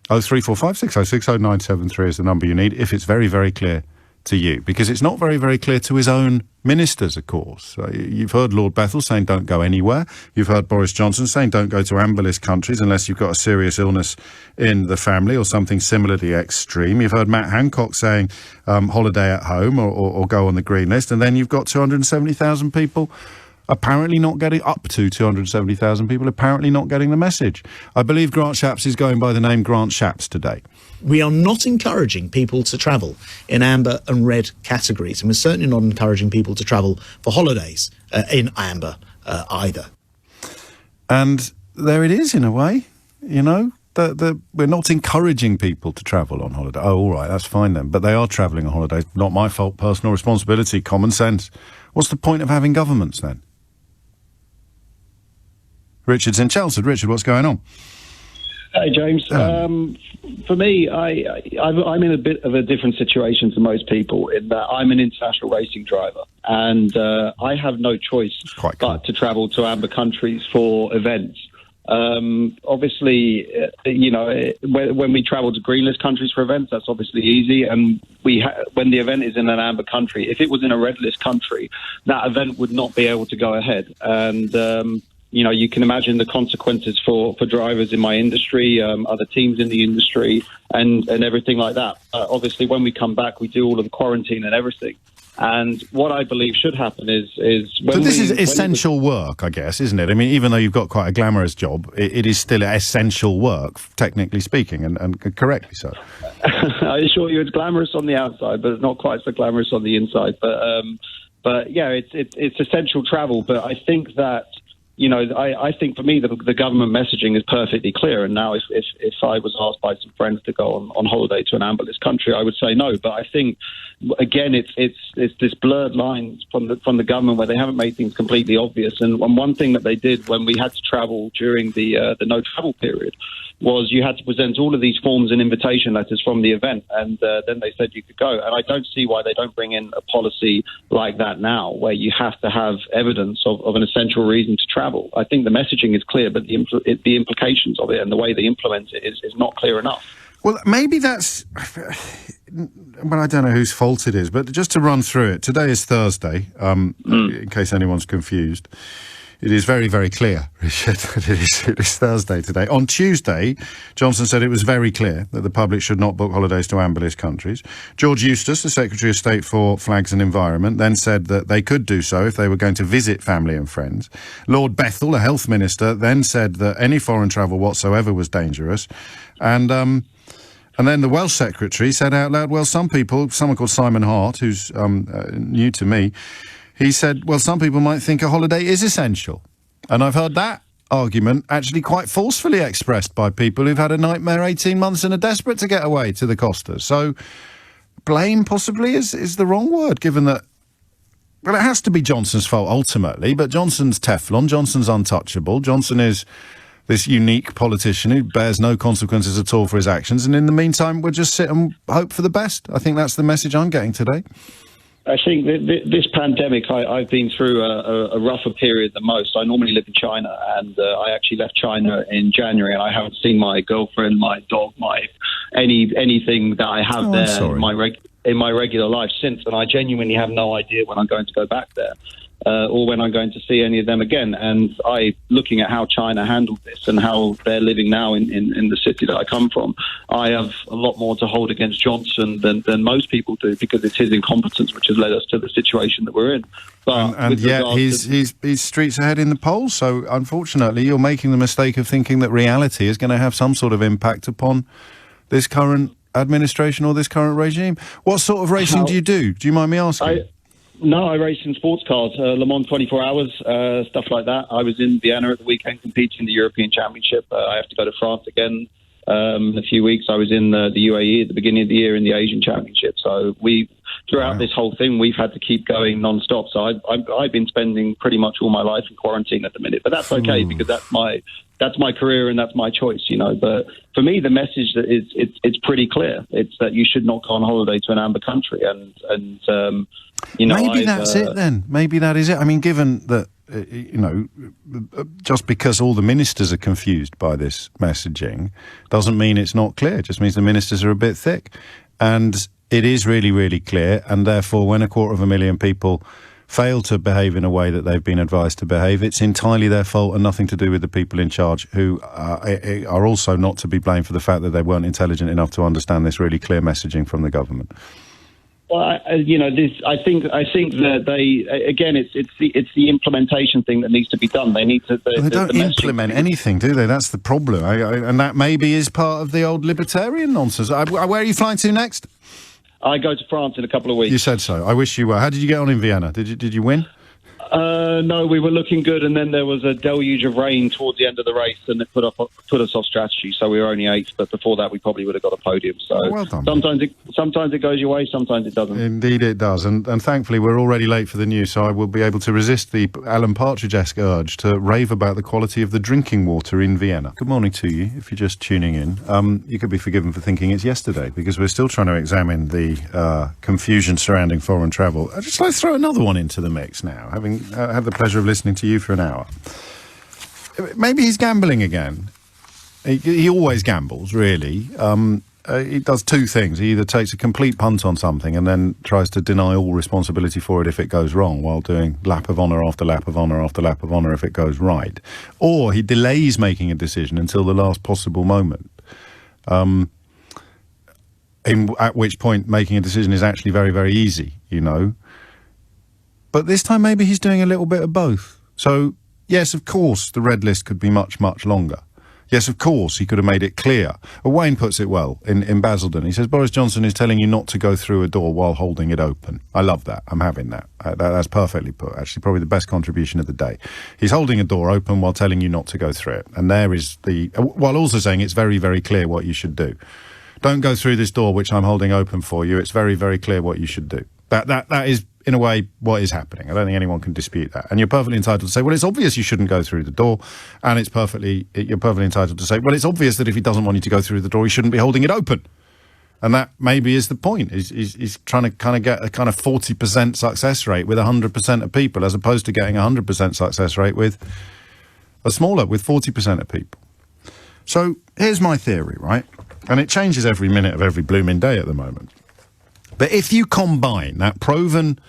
0345 606 0973 is the number you need if it's very, very clear to you, because it's not very, very clear to his own ministers, of course. You've heard Lord Bethell saying don't go anywhere. You've heard Boris Johnson saying don't go to amber list countries unless you've got a serious illness in the family or something similarly extreme. You've heard Matt Hancock saying holiday at home or go on the green list. And then you've got 270,000 people apparently not getting, up to 270,000 people apparently not getting the message. I believe Grant Shapps is going by the name Grant Shapps today. We are not encouraging people to travel in amber and red categories, and we're certainly not encouraging people to travel for holidays in amber either. And there it is, in a way, you know. We're not encouraging people to travel on holiday. Oh, all right, that's fine then. But they are travelling on holidays. Not my fault, personal responsibility, common sense. What's the point of having governments then? Richard's in Chelmsford. Richard, what's going on? Hey, James. For me, I'm in a bit of a different situation to most people in that I'm an international racing driver, and I have no choice but to travel to amber countries for events. Obviously, when we travel to green list countries for events, that's obviously easy. And when the event is in an amber country, if it was in a red list country, that event would not be able to go ahead. And you can imagine the consequences for drivers in my industry, other teams in the industry, and everything like that. Obviously, when we come back, we do all of the quarantine and everything. And what I believe should happen is when But this is essential work, I guess, isn't it? I mean, even though you've got quite a glamorous job, it is still essential work, technically speaking, and correctly so. I assure you, it's glamorous on the outside, but it's not quite so glamorous on the inside. But yeah, it's essential travel. But I think that, I think for me, the government messaging is perfectly clear. And now if I was asked by some friends to go on holiday to an amber list country, I would say no. But I think, again, it's this blurred line from the government where they haven't made things completely obvious. And one thing that they did when we had to travel during the no travel period was you had to present all of these forms and invitation letters from the event, and then they said you could go. And I don't see why they don't bring in a policy like that now, where you have to have evidence of an essential reason to travel. I think the messaging is clear, but the implications of it and the way they implement it is not clear enough. Well, maybe that's... Well, I don't know whose fault it is, but just to run through it, today is Thursday, in case anyone's confused. It is very, very clear, Richard, that it is Thursday today. On Tuesday, Johnson said it was very clear that the public should not book holidays to amber list countries. George Eustace, the Secretary of State for Flags and Environment, then said that they could do so if they were going to visit family and friends. Lord Bethell, a health minister, then said that any foreign travel whatsoever was dangerous. And then the Welsh Secretary said out loud, well, some people, someone called Simon Hart, who's new to me, he said, well, some people might think a holiday is essential. And I've heard that argument actually quite forcefully expressed by people who've had a nightmare 18 months and are desperate to get away to the Costas. So blame possibly is the wrong word, given that, well, it has to be Johnson's fault ultimately, but Johnson's Teflon, Johnson's untouchable, Johnson is this unique politician who bears no consequences at all for his actions, and in the meantime we'll just sit and hope for the best. I think that's the message I'm getting today. I think this pandemic, I've been through a rougher period than most. I normally live in China, and I actually left China in January, and I haven't seen my girlfriend, my dog, anything that I have in my regular life since, and I genuinely have no idea when I'm going to go back there. Or when I'm going to see any of them again. And looking at how China handled this and how they're living now in the city that I come from, I have a lot more to hold against Johnson than most people do, because it's his incompetence which has led us to the situation that we're in. But and yet he's streets ahead in the polls. So unfortunately, you're making the mistake of thinking that reality is going to have some sort of impact upon this current administration or this current regime. What sort of racing do you do? Do you mind me asking? No, I race in sports cars, Le Mans 24 hours, stuff like that. I was in Vienna at the weekend competing in the European Championship. I have to go to France again in a few weeks. I was in the UAE at the beginning of the year in the Asian Championship. So throughout this whole thing, we've had to keep going non-stop. So I've been spending pretty much all my life in quarantine at the minute. But that's okay, because that's my career and that's my choice, you know. But for me, the message that it's pretty clear. It's that you should not go on holiday to an amber country, and you know, maybe that's it then. Maybe that is it. I mean, given that, you know, just because all the ministers are confused by this messaging doesn't mean it's not clear. It just means the ministers are a bit thick. And it is really, really clear. And therefore, when 250,000 people fail to behave in a way that they've been advised to behave, it's entirely their fault and nothing to do with the people in charge, who are also not to be blamed for the fact that they weren't intelligent enough to understand this really clear messaging from the government. Well, you know, I think that they, again, it's the implementation thing that needs to be done. They need to. They don't implement anything, do they? That's the problem, and that maybe is part of the old libertarian nonsense. Where are you flying to next? I go to France in a couple of weeks. You said so. I wish you were. How did you get on in Vienna? Did you win? No, we were looking good, and then there was a deluge of rain towards the end of the race, and it put us off strategy. So we were only 8th, but before that, we probably would have got a podium. So well done. Sometimes it goes your way, sometimes it doesn't. Indeed, it does. And thankfully, we're already late for the news, so I will be able to resist the Alan Partridge-esque urge to rave about the quality of the drinking water in Vienna. Good morning to you. If you're just tuning in, you could be forgiven for thinking it's yesterday, because we're still trying to examine the confusion surrounding foreign travel. I'd just like to throw another one into the mix now, having had the pleasure of listening to you for an hour. Maybe he's gambling again. He always gambles, really. He does two things. He either takes a complete punt on something and then tries to deny all responsibility for it if it goes wrong, while doing lap of honour after lap of honour after lap of honour if it goes right. Or he delays making a decision until the last possible moment, at which point making a decision is actually very, very easy, you know. But this time maybe he's doing a little bit of both. So, yes, of course, the red list could be much, much longer. Yes, of course, he could have made it clear. Wayne puts it well in Basildon. He says, Boris Johnson is telling you not to go through a door while holding it open. I love that. I'm having that. That's perfectly put, actually, probably the best contribution of the day. He's holding a door open while telling you not to go through it. And there is while also saying it's very, very clear what you should do. Don't go through this door which I'm holding open for you. It's very, very clear what you should do. That is, in a way, what is happening. I don't think anyone can dispute that. And you're perfectly entitled to say, well, it's obvious you shouldn't go through the door. And you're perfectly entitled to say, well, it's obvious that if he doesn't want you to go through the door, he shouldn't be holding it open. And that maybe is the point. He's trying to kind of get a kind of 40% success rate with 100% of people, as opposed to getting 100% success rate with 40% of people. So here's my theory, right? And it changes every minute of every blooming day at the moment. But if you combine that proven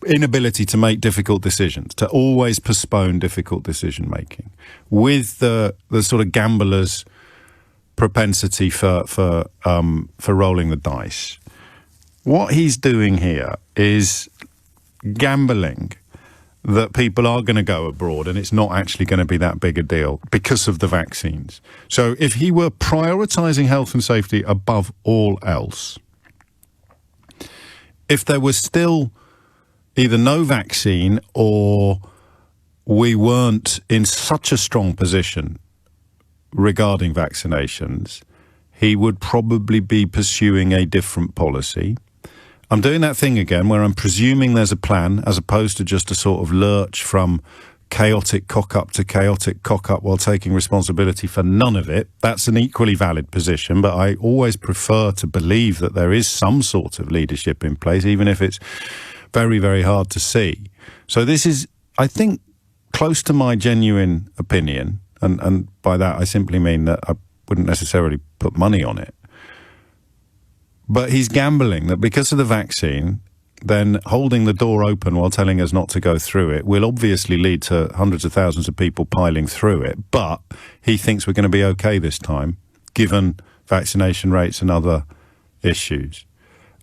inability to make difficult decisions, to always postpone difficult decision making, with the sort of gambler's propensity for rolling the dice, what he's doing here is gambling that people are going to go abroad and it's not actually going to be that big a deal because of the vaccines. So if he were prioritising health and safety above all else, if there was still either no vaccine or we weren't in such a strong position regarding vaccinations, he would probably be pursuing a different policy. I'm doing that thing again where I'm presuming there's a plan as opposed to just a sort of lurch from chaotic cock-up to chaotic cock-up while taking responsibility for none of it. That's an equally valid position, but I always prefer to believe that there is some sort of leadership in place, even if it's very, very hard to see. So this is, I think, close to my genuine opinion, and by that I simply mean that I wouldn't necessarily put money on it. But he's gambling that because of the vaccine, then holding the door open while telling us not to go through it will obviously lead to hundreds of thousands of people piling through it. But he thinks we're going to be okay this time, given vaccination rates and other issues.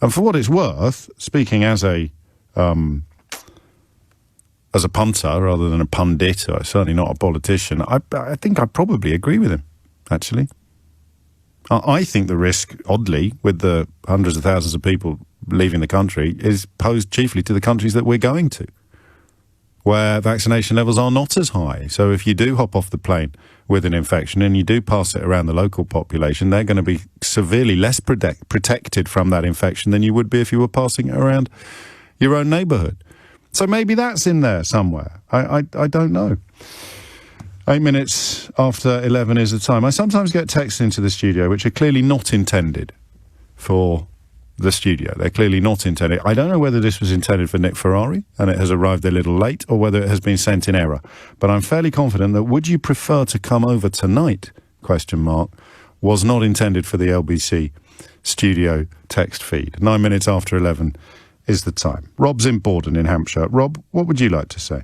And for what it's worth, speaking as a punter rather than a pundit, certainly not a politician, I think I probably agree with him, actually. I think the risk, oddly, with the hundreds of thousands of people leaving the country is posed chiefly to the countries that we're going to, where vaccination levels are not as high. So if you do hop off the plane with an infection and you do pass it around the local population, they're going to be severely less protected from that infection than you would be if you were passing it around your own neighbourhood. So maybe that's in there somewhere. I don't know. 8 minutes after 11 is the time. I sometimes get texts into the studio which are clearly not intended for the studio. They're clearly not intended. I don't know whether this was intended for Nick Ferrari and it has arrived a little late, or whether it has been sent in error. But I'm fairly confident that "would you prefer to come over tonight?" was not intended for the LBC studio text feed. 9 minutes after 11 is the time. Rob's in Borden in Hampshire. Rob, what would you like to say?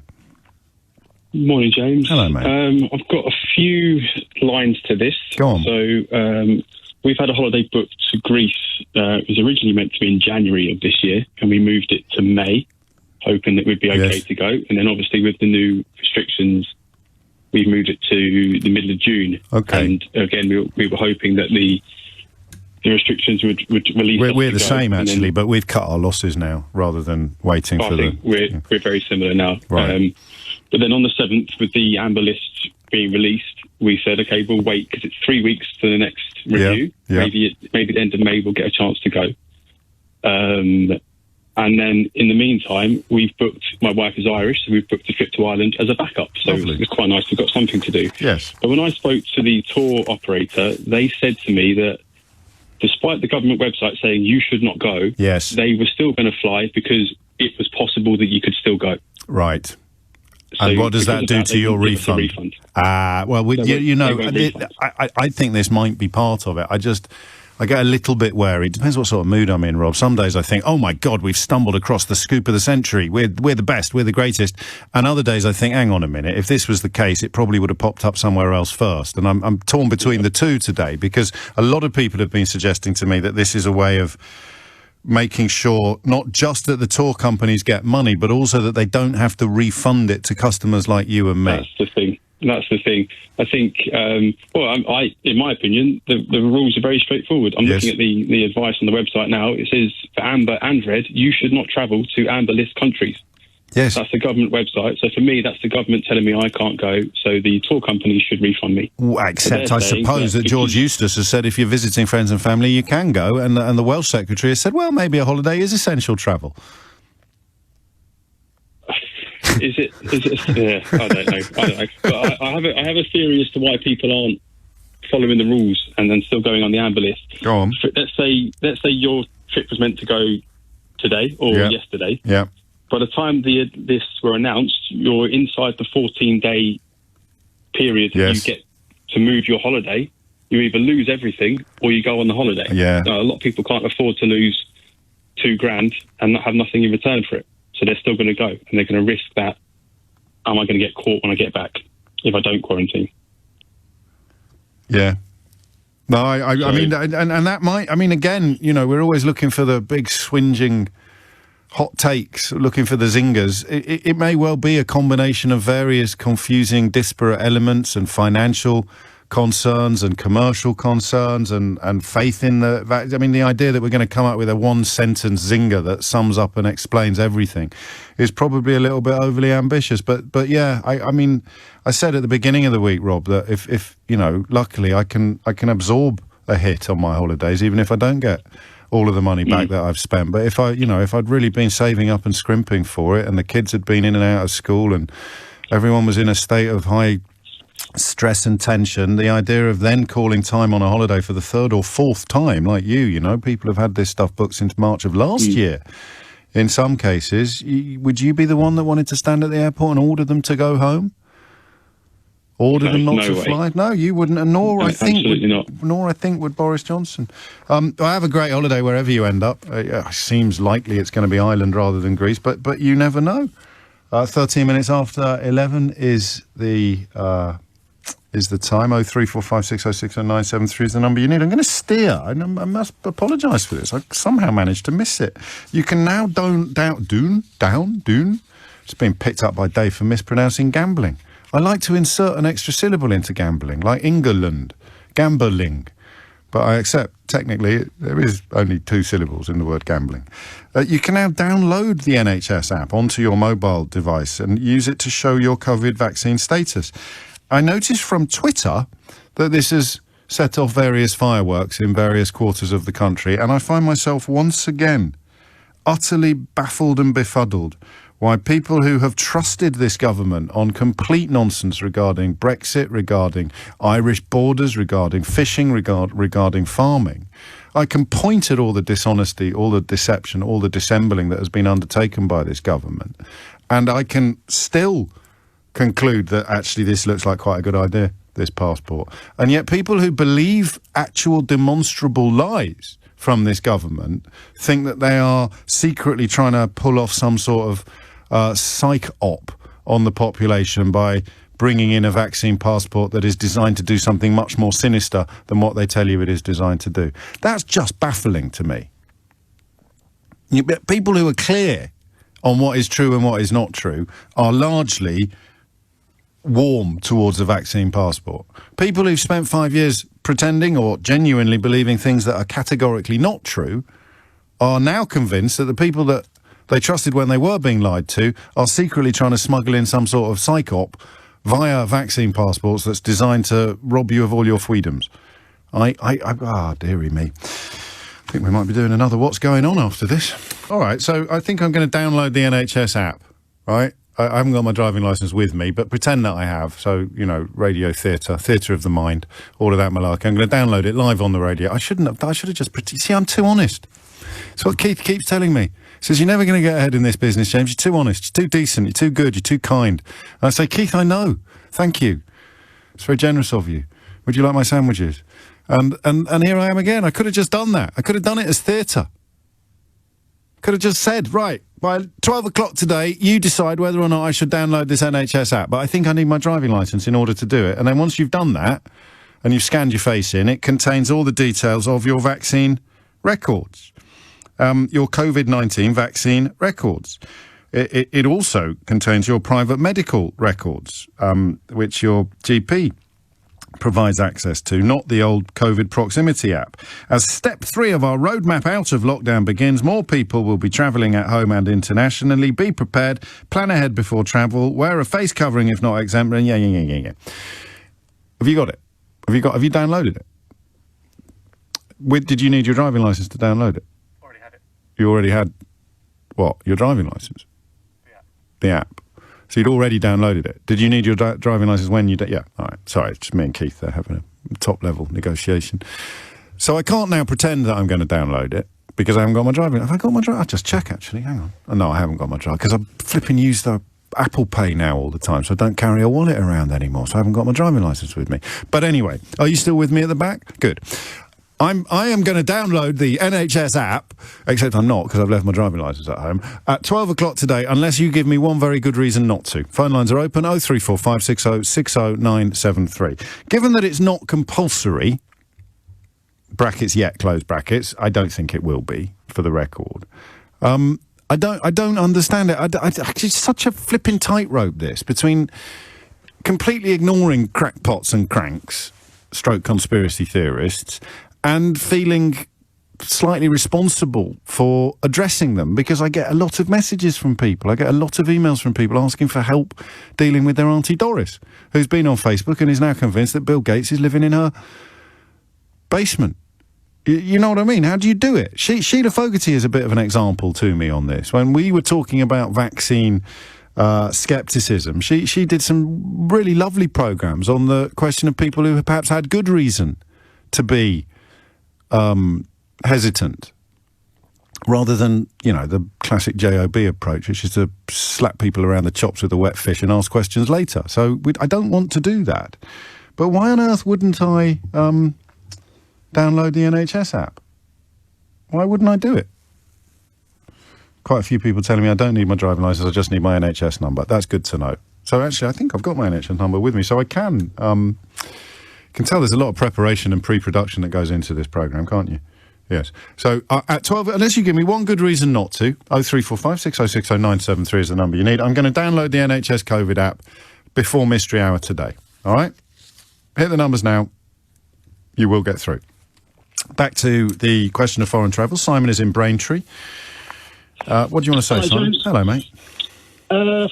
Morning, James. Hello, mate. I've got a few lines to this. Go on. So we've had a holiday booked to Greece. It was originally meant to be in January of this year, and we moved it to May, hoping that we'd be okay to go. And then obviously with the new restrictions, we've moved it to the middle of June. Okay. And again, we were hoping that the restrictions would release. We're the same, actually, but we've cut our losses now rather than waiting for the... We're very similar now. Right. But then on the 7th, with the amber list being released, we said, okay, we'll wait because it's 3 weeks to the next review. Yeah. Maybe at the end of May we'll get a chance to go. And then in the meantime, we've booked, my wife is Irish, so we've booked a trip to Ireland as a backup. So it's quite nice, we've got something to do. Yes. But when I spoke to the tour operator, they said to me that despite the government website saying you should not go, yes, they were still going to fly because it was possible that you could still go. Right. So and what does that do to your refund? Well, you know, I think this might be part of it. I get a little bit wary. It depends what sort of mood I'm in, Rob. Some days I think, oh my God, we've stumbled across the scoop of the century. We're the best. We're the greatest. And other days I think, hang on a minute. If this was the case, it probably would have popped up somewhere else first. And I'm torn between the two today, because a lot of people have been suggesting to me that this is a way of making sure not just that the tour companies get money, but also that they don't have to refund it to customers like you and me. That's the thing. I think, in my opinion, the rules are very straightforward. I'm looking at the advice on the website now. It says for amber and red, you should not travel to amber list countries. Yes. That's the government website. So for me, that's the government telling me I can't go. So the tour companies should refund me. Except I suppose that George Eustace has said if you're visiting friends and family, you can go. And the Welsh Secretary has said, well, maybe a holiday is essential travel. Is it? Yeah, I don't know. But I have a theory as to why people aren't following the rules and then still going on the amber list. Go on. Let's say your trip was meant to go today or yesterday. Yeah. By the time the lists were announced, you're inside the 14-day period that you get to move your holiday. You either lose everything or you go on the holiday. Yeah. A lot of people can't afford to lose $2,000 and not have nothing in return for it. So they're still going to go, and they're going to risk that. Am I going to get caught when I get back if I don't quarantine? Yeah. No, I mean, and that might, I mean, again, you know, we're always looking for the big swinging hot takes, looking for the zingers. It may well be a combination of various confusing, disparate elements and financial concerns and commercial concerns and faith in the... I mean, the idea that we're going to come up with a one-sentence zinger that sums up and explains everything is probably a little bit overly ambitious. But yeah, I mean, I said at the beginning of the week, Rob, that if you know, luckily I can absorb a hit on my holidays, even if I don't get all of the money back that I've spent. But if I'd really been saving up and scrimping for it, and the kids had been in and out of school, and everyone was in a state of high stress and tension, the idea of then calling time on a holiday for the third or fourth time, like you know, people have had this stuff booked since March of last year. In some cases, would you be the one that wanted to stand at the airport and order them to go home? Order them not to fly? No, you wouldn't, and nor I think would Boris Johnson. I have a great holiday wherever you end up. Seems likely it's going to be Ireland rather than Greece, but you never know. 13 minutes after 11 is the time. 03456060973 is the number you need. I'm going to steer. I must apologise for this. I somehow managed to miss it. You can now Dune. It's been picked up by Dave for mispronouncing gambling. I like to insert an extra syllable into gambling, like England, gambling. But I accept, technically, there is only 2 syllables in the word gambling. You can now download the NHS app onto your mobile device and use it to show your COVID vaccine status. I noticed from Twitter that this has set off various fireworks in various quarters of the country, and I find myself once again utterly baffled and befuddled why people who have trusted this government on complete nonsense regarding Brexit, regarding Irish borders, regarding fishing, regarding farming. I can point at all the dishonesty, all the deception, all the dissembling that has been undertaken by this government, and I can still conclude that actually this looks like quite a good idea, this passport. And yet people who believe actual demonstrable lies from this government think that they are secretly trying to pull off some sort of psych op on the population by bringing in a vaccine passport that is designed to do something much more sinister than what they tell you it is designed to do. That's just baffling to me. People who are clear on what is true and what is not true are largely warm towards the vaccine passport. People who've spent 5 years pretending or genuinely believing things that are categorically not true are now convinced that the people that they trusted when they were being lied to are secretly trying to smuggle in some sort of psych-op via vaccine passports that's designed to rob you of all your freedoms. Dearie me. I think we might be doing another What's Going On after this. All right, so I think I'm going to download the NHS app, right? I haven't got my driving licence with me, but pretend that I have. So, you know, radio, theatre of the mind, all of that malarkey. I'm going to download it live on the radio. I should have just... See, I'm too honest. That's what Keith keeps telling me. He says, you're never going to get ahead in this business, James. You're too honest. You're too decent. You're too good. You're too kind. And I say, Keith, I know. Thank you. It's very generous of you. Would you like my sandwiches? And here I am again. I could have just done that. I could have done it as theatre. Could have just said, right, by 12 o'clock today, you decide whether or not I should download this NHS app. But I think I need my driving licence in order to do it. And then once you've done that, and you've scanned your face in, it contains all the details of your vaccine records. Your COVID-19 vaccine records. It also contains your private medical records, which your GP provides access to, not the old COVID proximity app. As step 3 of our roadmap out of lockdown begins, more people will be travelling at home and internationally. Be prepared, plan ahead before travel, wear a face covering if not exempt. Yeah. Have you got it? Have you downloaded it? Did you need your driving licence to download it? Already had it. You already had what? Your driving licence? The app. So you'd already downloaded it. Did you need your driving licence when you did? Yeah, all right. Sorry, it's just me and Keith there having a top-level negotiation. So I can't now pretend that I'm going to download it because I haven't got my driving. Have I got my driving? I'll just check, actually. Hang on. Oh, no, I haven't got my driving because I flipping use the Apple Pay now all the time, so I don't carry a wallet around anymore, so I haven't got my driving licence with me. But anyway, are you still with me at the back? Good. I am going to download the NHS app, except I'm not because I've left my driving licence at home, at 12 o'clock today, unless you give me one very good reason not to. Phone lines are open, 03456060973. Given that it's not compulsory, brackets yet, close brackets, I don't think it will be, for the record. I don't understand it. It's such a flipping tightrope, this, between completely ignoring crackpots and cranks stroke conspiracy theorists and feeling slightly responsible for addressing them, because I get a lot of messages from people. I get a lot of emails from people asking for help dealing with their Auntie Doris, who's been on Facebook and is now convinced that Bill Gates is living in her basement. You know what I mean? How do you do it? Sheila Fogarty is a bit of an example to me on this. When we were talking about vaccine skepticism, she did some really lovely programmes on the question of people who perhaps had good reason to be hesitant, rather than, you know, the classic JOB approach, which is to slap people around the chops with a wet fish and ask questions later. So I don't want to do that. But why on earth wouldn't I download the NHS app? Why wouldn't I do it? Quite a few people telling me I don't need my driving licence, I just need my NHS number. That's good to know. So actually, I think I've got my NHS number with me, so I can tell there's a lot of preparation and pre-production that goes into this programme, can't you? Yes. So at 12, unless you give me one good reason not to, 0345 606 0973 is the number you need. I'm going to download the NHS COVID app before Mystery Hour today. All right? Hit the numbers now. You will get through. Back to the question of foreign travel. Simon is in Braintree. What do you want to say, Hello, Simon? James. Hello, mate.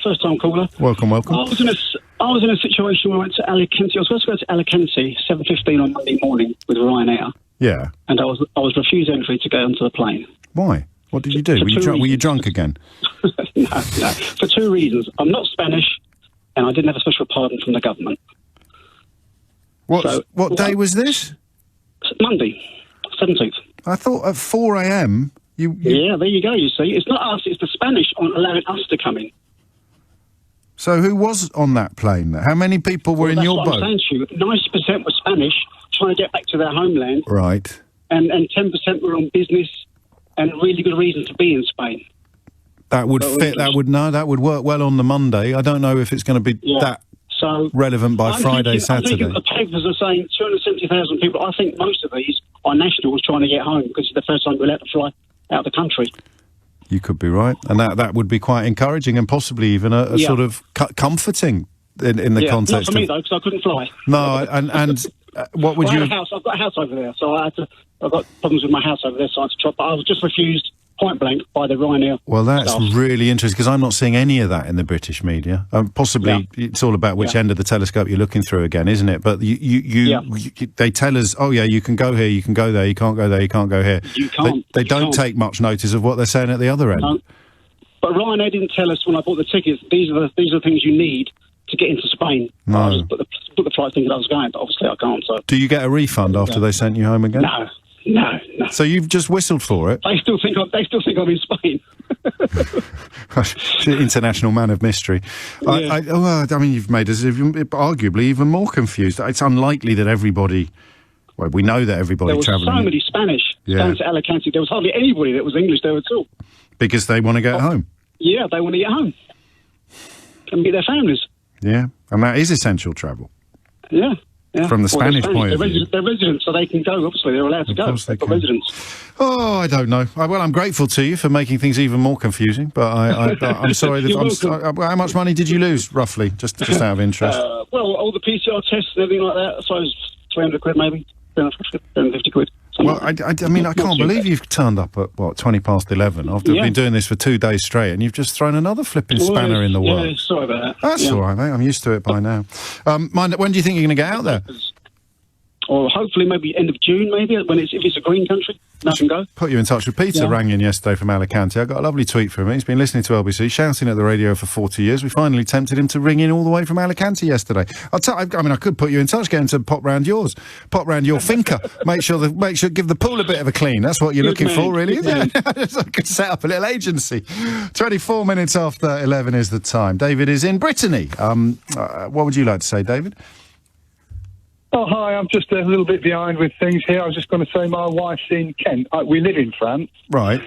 First time caller. Welcome. I was in a situation where I went to Alicante. I was supposed to go to Alicante 7:15 on Monday morning with Ryanair. Yeah. And I was refused entry to go onto the plane. Why? What did you do? Were you drunk again? No. For two reasons. I'm not Spanish, and I didn't have a special pardon from the government. What day was this? Monday, 17th. I thought at 4 a.m. Yeah, there you go, you see. It's not us, it's the Spanish on allowing us to come in. So who was on that plane? How many people were in your boat? That's what I'm saying to you. 90% were Spanish, trying to get back to their homeland. Right. And 10% were on business and really good reason to be in Spain. That would fit. That would work well on the Monday. I don't know if it's going to be that relevant by Friday, Saturday. I'm thinking the papers are saying 270,000 people. I think most of these are nationals trying to get home because it's the first time we're allowed to fly out of the country. You could be right, and that would be quite encouraging and possibly even a sort of comforting in the context. Not for me though, because I couldn't fly. No, and what would you? I've got a house over there, so I've got problems with my house over there, so I had to try. But I was just refused point blank by the Ryanair. Well, that's staff. really interesting because I'm not seeing any of that in the British media. Possibly it's all about which end of the telescope you're looking through again, isn't it? But they tell us, oh yeah, you can go here, you can go there, you can't go there, you can't go here. You can't. They don't take much notice of what they're saying at the other end. No. But Ryanair didn't tell us when I bought the tickets. These are the things you need to get into Spain. No. I just booked the flight thinking I was going, but obviously I can't. So. Do you get a refund after they sent you home again? No. So you've just whistled for it? They still think I'm in Spain. International man of mystery. Yeah. I mean, you've made us arguably even more confused. It's unlikely that everybody... Well, we know that everybody travelling... There was so many Spanish down to Alicante. There was hardly anybody that was English there at all. Because they want to get home? Yeah, they want to get home. And meet their families. Yeah, and that is essential travel. Yeah. From the Spanish point of view. They're residents, so they can go. Obviously, they're allowed to go. They've got residents. Oh, I don't know. Well, I'm grateful to you for making things even more confusing, but I'm sorry. How much money did you lose, roughly, just out of interest? Well, all the PCR tests and everything like that, I suppose 300 quid maybe, 350 quid. Well, I mean, I can't believe you've turned up at, 20 past 11 after been doing this for 2 days straight, and you've just thrown another flipping spanner in the works. Yeah, sorry about that. That's all right, mate. I'm used to it by now. When do you think you're going to get out there? Or hopefully maybe end of June, maybe, if it's a green country, I can go. Put you in touch with Peter, rang in yesterday from Alicante. I got a lovely tweet from him. He's been listening to LBC, shouting at the radio for 40 years. We finally tempted him to ring in all the way from Alicante yesterday. I could put you in touch, get him to pop round your finca. Make sure, give the pool a bit of a clean. That's what you're looking for, really. I could set up a little agency. 24 minutes after 11 is the time. David is in Brittany. What would you like to say, David? Oh, hi, I'm just a little bit behind with things here. I was just going to say my wife's in Kent. We live in France. Right.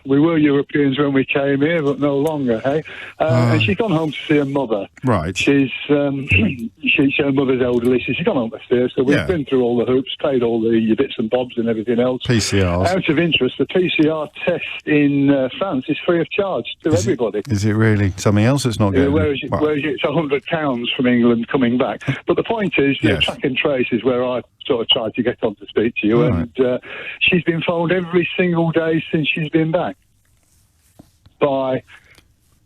We were Europeans when we came here, but no longer, hey? And she's gone home to see her mother. Right. She's her mother's elderly, so she's gone home to see her. So we've been through all the hoops, paid all the bits and bobs and everything else. PCRs. Out of interest, the PCR test in France is free of charge to everybody. Is it really? Something else that's not good? Whereas it's £100 from England coming back. But the point is, track and trace places where I sort of tried to get on to speak to you, and she's been phoned every single day since she's been back by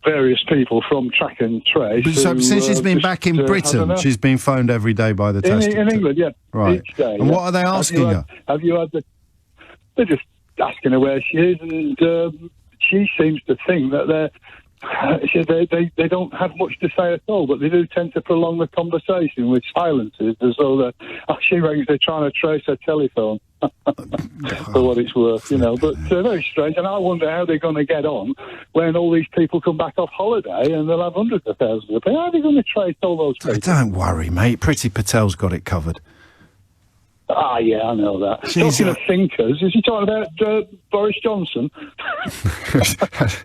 various people from Track and Trace. So since she's been back in Britain, she's been phoned every day by the test. In England, yeah. Right. Each day. And what are they asking her? Have you had they're just asking her where she is, and she seems to think that they don't have much to say at all, but they do tend to prolong the conversation with silences, as though she rings, they're trying to trace her telephone. For what it's worth, but very strange. And I wonder how they're going to get on when all these people come back off holiday and they'll have hundreds of thousands of people. How are they going to trace all those people? Don't worry, mate. Priti Patel's got it covered. Ah, yeah, I know that. Talking of thinkers, is he talking about Boris Johnson?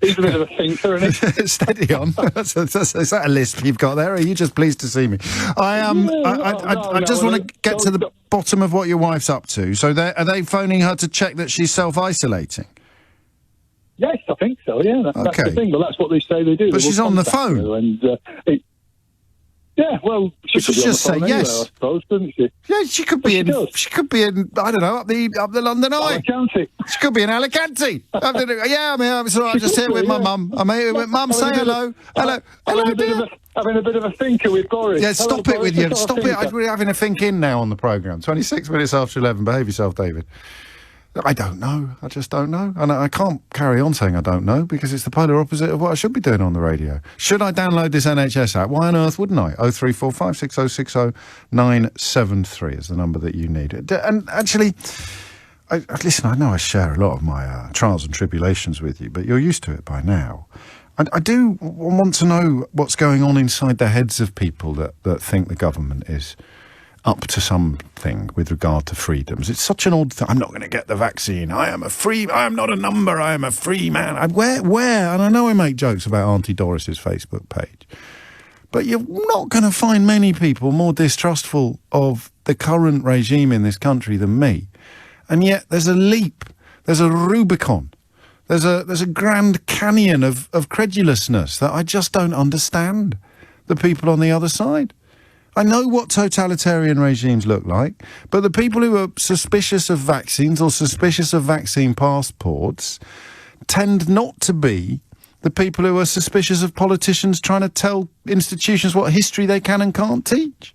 He's a bit of a thinker, isn't he? Steady on. Is that a list you've got there? Or are you just pleased to see me? I just want to get to the bottom of what your wife's up to. So are they phoning her to check that she's self-isolating? Yes, I think so, yeah. That's the thing, but that's what they say they do. But she's on the phone. Yeah, well, she could just say yes. Anywhere, I suppose, couldn't she? Yeah, she could be in. She could be in. I don't know, up the London Eye. Alicante. She could be in Alicante. Yeah, I'm sorry. I'm just here with my mum. I'm here with mum. Say hello. Hello. Having a bit of a thinker with Boris. Yeah, stop it with you. Stop it. We're having a think in now on the programme. 26 minutes after 11. Behave yourself, David. I don't know. I just don't know. And I can't carry on saying I don't know because it's the polar opposite of what I should be doing on the radio. Should I download this NHS app? Why on earth wouldn't I? 0345 6060 973 is the number that you need. And actually, listen, I know I share a lot of my trials and tribulations with you, but you're used to it by now. I do want to know what's going on inside the heads of people that think the government is up to something with regard to freedoms. It's such an odd thing. I'm not going to get the vaccine. I am not a number. I am a free man. Where? And I know I make jokes about Auntie Doris's Facebook page, but you're not going to find many people more distrustful of the current regime in this country than me. And yet there's a leap. There's a Rubicon. There's a Grand Canyon of credulousness that I just don't understand. The people on the other side. I know what totalitarian regimes look like, but the people who are suspicious of vaccines or suspicious of vaccine passports tend not to be the people who are suspicious of politicians trying to tell institutions what history they can and can't teach.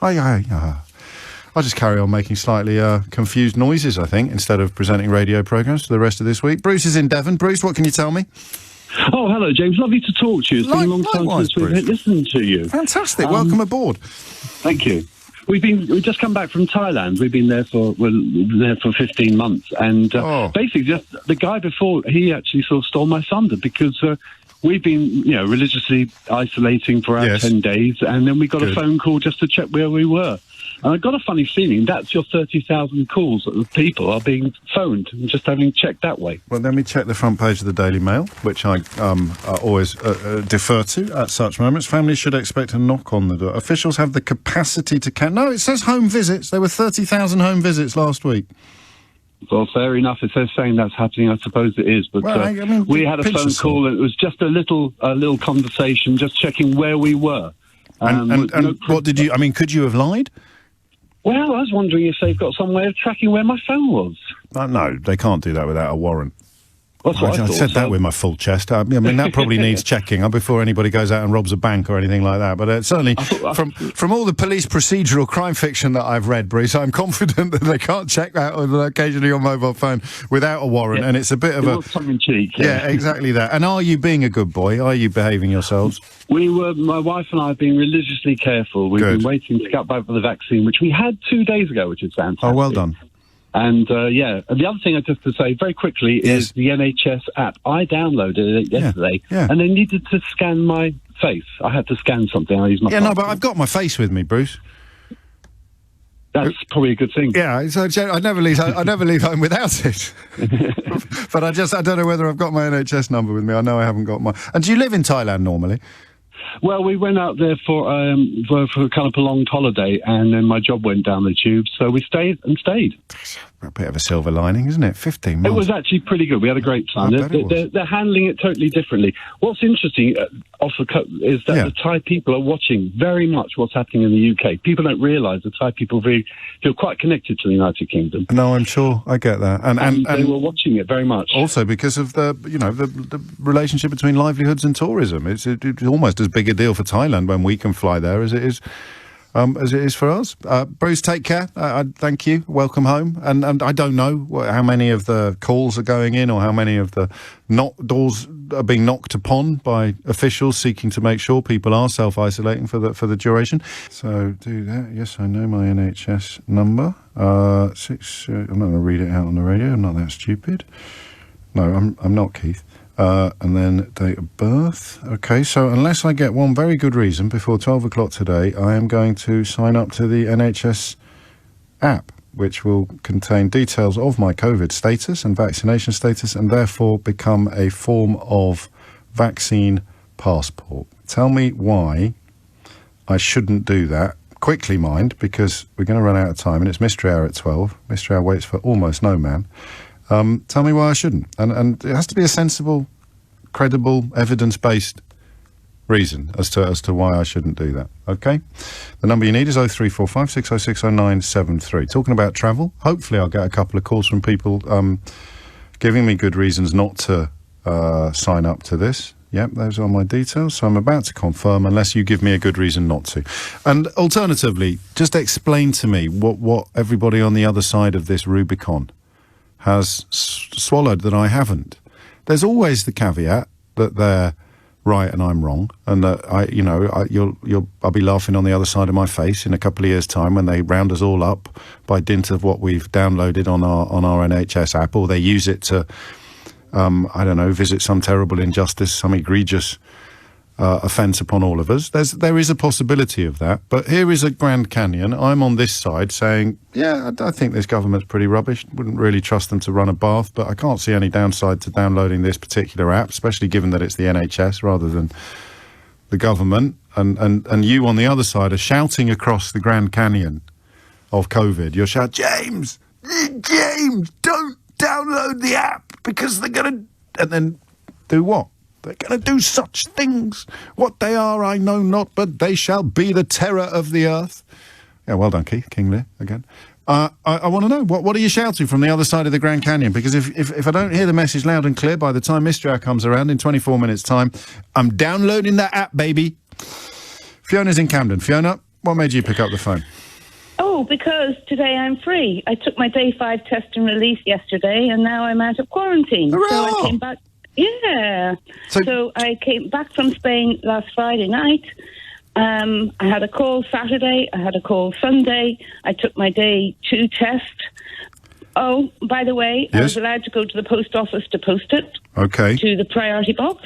I'll just carry on making slightly confused noises, I think, instead of presenting radio programmes for the rest of this week. Bruce is in Devon. Bruce, what can you tell me? Oh, hello, James. Lovely to talk to you. It's been a long time since we've listened to you. Fantastic. Welcome aboard. Thank you. We've just come back from Thailand. We've been there for 15 months, and basically, just the guy before, he actually sort of stole my thunder because we've been, religiously isolating for about 10 days, and then we got a phone call just to check where we were. And I got a funny feeling that's your 30,000 calls that people are being phoned and just having checked that way. Well, let me check the front page of the Daily Mail, which I always defer to at such moments. Families should expect a knock on the door. Officials have the capacity to count. No, it says home visits. There were 30,000 home visits last week. Well, fair enough. If they're saying that's happening, I suppose it is. But we had a phone call, and it was just a little conversation, just checking where we were. And what did you? I mean, could you have lied? Well, I was wondering if they've got some way of tracking where my phone was. No, they can't do that without a warrant. That's what I said that with my full chest. I mean, that probably needs checking before anybody goes out and robs a bank or anything like that. But certainly, from all the police procedural crime fiction that I've read, Bruce, I'm confident that they can't check that occasionally on mobile phone without a warrant. Yeah. And it's a bit of a tongue-in-cheek. Yeah, exactly that. And are you being a good boy? Are you behaving yourselves? My wife and I have been religiously careful. We've been waiting to get back for the vaccine, which we had 2 days ago, which is fantastic. Oh, well done. And, and the other thing I just to say very quickly is the NHS app. I downloaded it yesterday, and they needed to scan my face. I had to scan something. I used my no, but I've got my face with me, Bruce. That's probably a good thing. Yeah, so I never leave home without it. But I don't know whether I've got my NHS number with me. I know I haven't got my... And do you live in Thailand normally? Well, we went out there for a kind of prolonged holiday, and then my job went down the tube, so we stayed. a bit of a silver lining, isn't it? 15 months. It was actually pretty good. We had a great time. They're handling it totally differently. What's interesting is that the Thai people are watching very much what's happening in the UK. People don't realise the Thai people really feel quite connected to the United Kingdom. No, I'm sure. I get that. And they were watching it very much. Also because of the relationship between livelihoods and tourism. It's almost as big a deal for Thailand when we can fly there as it is for us. Bruce, take care. Thank you. Welcome home. And I don't know how many of the calls are going in or how many of the doors are being knocked upon by officials seeking to make sure people are self-isolating for the duration. So do that. Yes, I know my NHS number. I'm not going to read it out on the radio. I'm not that stupid. No, I'm not, Keith. And then date of birth. Okay, so unless I get one very good reason before 12 o'clock today, I am going to sign up to the NHS app, which will contain details of my COVID status and vaccination status, and therefore become a form of vaccine passport. Tell me why I shouldn't do that. Quickly, mind, because we're going to run out of time, and it's Mystery Hour at 12. Mystery Hour waits for almost no man. Tell me why I shouldn't. And it has to be a sensible, credible, evidence-based reason as to why I shouldn't do that. Okay? The number you need is 0345 606 0973. Talking about travel, hopefully I'll get a couple of calls from people giving me good reasons not to sign up to this. Yep, those are my details. So I'm about to confirm unless you give me a good reason not to. And alternatively, just explain to me what everybody on the other side of this Rubicon has swallowed that I haven't. There's always the caveat that they're right and I'm wrong, and that I'll be laughing on the other side of my face in a couple of years' time when they round us all up by dint of what we've downloaded on our NHS app, or they use it to visit some terrible injustice, some egregious offence upon all of us. There is a possibility of that, but here is a Grand Canyon. I'm on this side saying, yeah, I think this government's pretty rubbish. Wouldn't really trust them to run a bath, but I can't see any downside to downloading this particular app, especially given that it's the NHS rather than the government. And you on the other side are shouting across the Grand Canyon of COVID. You're shouting, James, don't download the app because they're going to... And then do what? They're going to do such things. What they are, I know not, but they shall be the terror of the earth. Yeah, well done, Keith. King Lear, again. I want to know, what are you shouting from the other side of the Grand Canyon? Because if I don't hear the message loud and clear by the time Mystery Hour comes around in 24 minutes' time, I'm downloading that app, baby. Fiona's in Camden. Fiona, what made you pick up the phone? Oh, because today I'm free. I took my day 5 test and release yesterday, and now I'm out of quarantine. Hurrah! So I came back. Yeah. So I came back from Spain last Friday night. I had a call Saturday. I had a call Sunday. I took my day 2 test. Oh, by the way, yes. I was allowed to go to the post office to post it. Okay. To the priority box.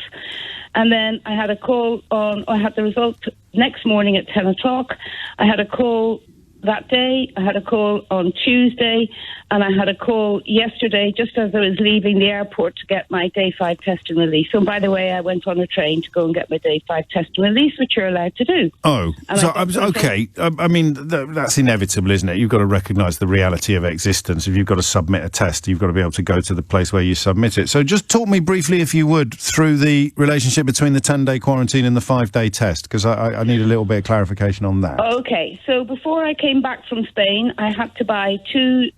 And then I had a call I had the result next morning at 10 o'clock. I had a call that day, I had a call on Tuesday, and I had a call yesterday just as I was leaving the airport to get my day 5 test and release. So, by the way, I went on a train to go and get my day 5 test and release, which you're allowed to do. Oh, so okay. I mean, that's inevitable, isn't it? You've got to recognise the reality of existence. If you've got to submit a test, you've got to be able to go to the place where you submit it. So just talk me briefly, if you would, through the relationship between the 10-day quarantine and the 5-day test, because I need a little bit of clarification on that. Okay, so before I came back from Spain, I had to buy 2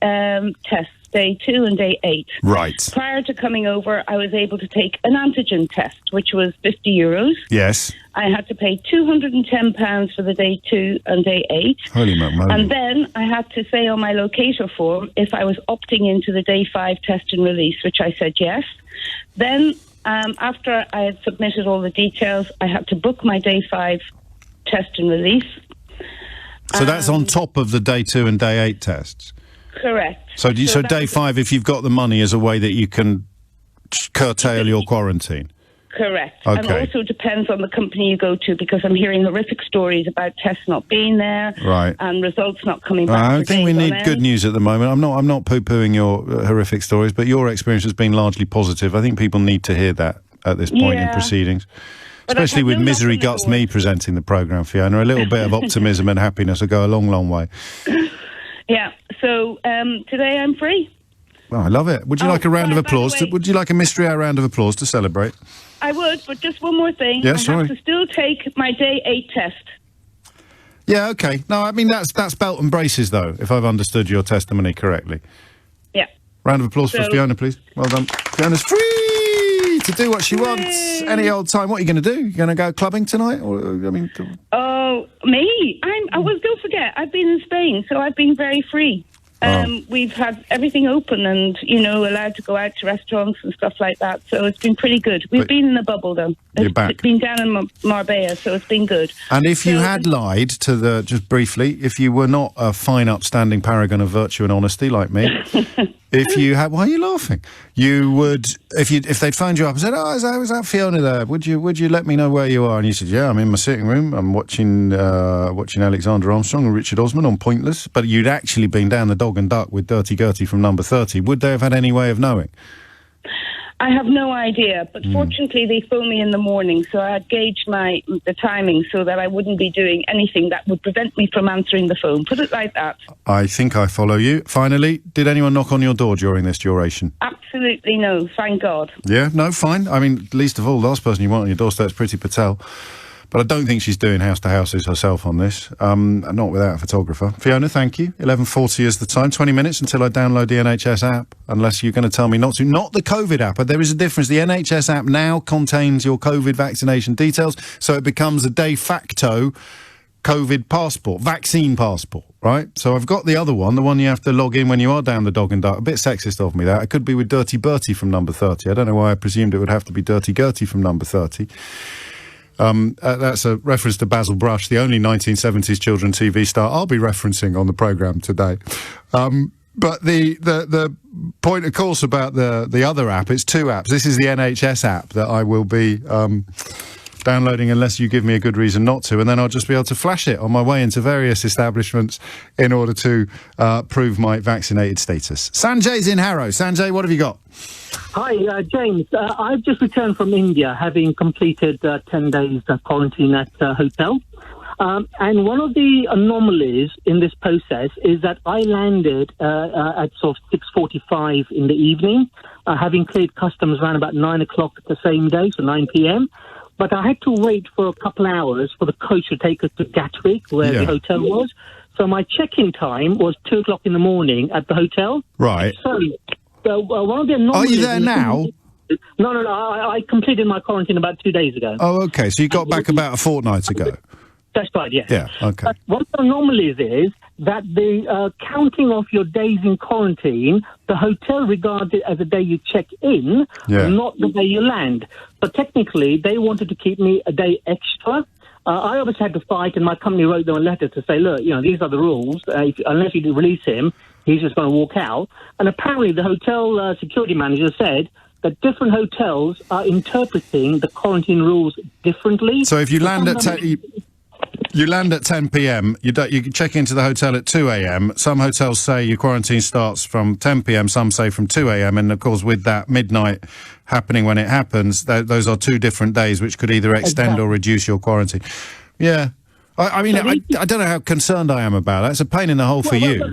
tests, day 2 and day 8. Right. Prior to coming over, I was able to take an antigen test, which was €50. Yes. I had to pay £210 for the day 2 and day 8. Holy moly. And then I had to say on my locator form if I was opting into the day 5 test and release, which I said yes. Then, after I had submitted all the details, I had to book my day 5 test and release. So that's on top of the day 2 and day 8 tests? Correct. So day 5, if you've got the money, is a way that you can curtail your quarantine? Correct. Okay. And also depends on the company you go to, because I'm hearing horrific stories about tests not being there, right, and results not coming back. I think we need good news at the moment. I'm not poo-pooing your horrific stories, but your experience has been largely positive. I think people need to hear that at this point in proceedings. Especially with Misery Guts me presenting the programme, Fiona. A little bit of optimism and happiness will go a long, long way. Yeah. So today I'm free. Well, I love it. Would you like a round of by the applause? way- Would you like a mystery hour round of applause to celebrate? I would, but just one more thing. Yeah, I sorry. have to still take my day 8 test. Yeah, okay. No, I mean, that's belt and braces, though, if I've understood your testimony correctly. Yeah. Round of applause for So- Fiona, please. Well done. Fiona's free to do what she wants any old time. What are you going to do? You going to go clubbing tonight? Or, I mean, Oh, me? Well, don't forget, I've been in Spain, so I've been very free. We've had everything open and, allowed to go out to restaurants and stuff like that. So it's been pretty good. We've been in a bubble, though. You're back. It's been down in Marbella, so it's been good. and if you had lied to just briefly, if you were not a fine, upstanding paragon of virtue and honesty like me, if you had, why are you laughing? You would, if they'd phoned you up and said, "Oh, is that Fiona there? Would you let me know where you are?" And you said, "Yeah, I'm in my sitting room. I'm watching Alexander Armstrong and Richard Osman on Pointless." But you'd actually been down the dog and duck with Dirty Gertie from Number 30. Would they have had any way of knowing? I have no idea, but fortunately they phoned me in the morning, so I had gauged the timing so that I wouldn't be doing anything that would prevent me from answering the phone. Put it like that. I think I follow you. Finally, did anyone knock on your door during this duration? Absolutely no, thank God. Yeah, no, fine. I mean, least of all, the last person you want on your doorstep is Priti Patel. But I don't think she's doing house-to-houses herself on this, not without a photographer. Fiona, thank you. 11:40 is the time. 20 minutes until I download the NHS app, unless you're going to tell me not to. Not the COVID app, but there is a difference. The NHS app now contains your COVID vaccination details, so it becomes a de facto COVID passport, vaccine passport, right? So I've got the other one, the one you have to log in when you are down the dog and duck. A bit sexist of me, that. It could be with Dirty Bertie from Number 30. I don't know why I presumed it would have to be Dirty Gertie from Number 30. That's a reference to Basil Brush, the only 1970s children TV star I'll be referencing on the programme today. But the point, of course, about the other app, it's 2 apps. This is the NHS app that I will be downloading unless you give me a good reason not to, and then I'll just be able to flash it on my way into various establishments in order to prove my vaccinated status. Sanjay's in Harrow. Sanjay, what have you got? Hi, James. I've just returned from India, having completed 10 days quarantine at a hotel. And one of the anomalies in this process is that I landed at sort of 6:45 in the evening, having cleared customs around about 9 o'clock the same day, so 9 p.m. But I had to wait for a couple hours for the coach to take us to Gatwick, where the hotel was. So my check-in time was 2 o'clock in the morning at the hotel. Right. So one of the anomalies... Are you there now? No. I completed my quarantine about 2 days ago. Oh, okay. So you got back about a fortnight ago. That's right, yes. Yeah, okay. One of the anomalies is that the counting of your days in quarantine, the hotel regards it as the day you check in, not the day you land. So technically, they wanted to keep me a day extra. I obviously had to fight, and my company wrote them a letter to say, look, these are the rules. Unless you release him, he's just going to walk out. And apparently the hotel security manager said that different hotels are interpreting the quarantine rules differently. So if you land at... You land at 10 p.m, you check into the hotel at 2 a.m. Some hotels say your quarantine starts from 10 p.m, some say from 2 a.m, and of course with that midnight happening when it happens, those are 2 different days which could either extend or reduce your quarantine. Yeah. I mean, I don't know how concerned I am about that. It's a pain in the hole for you.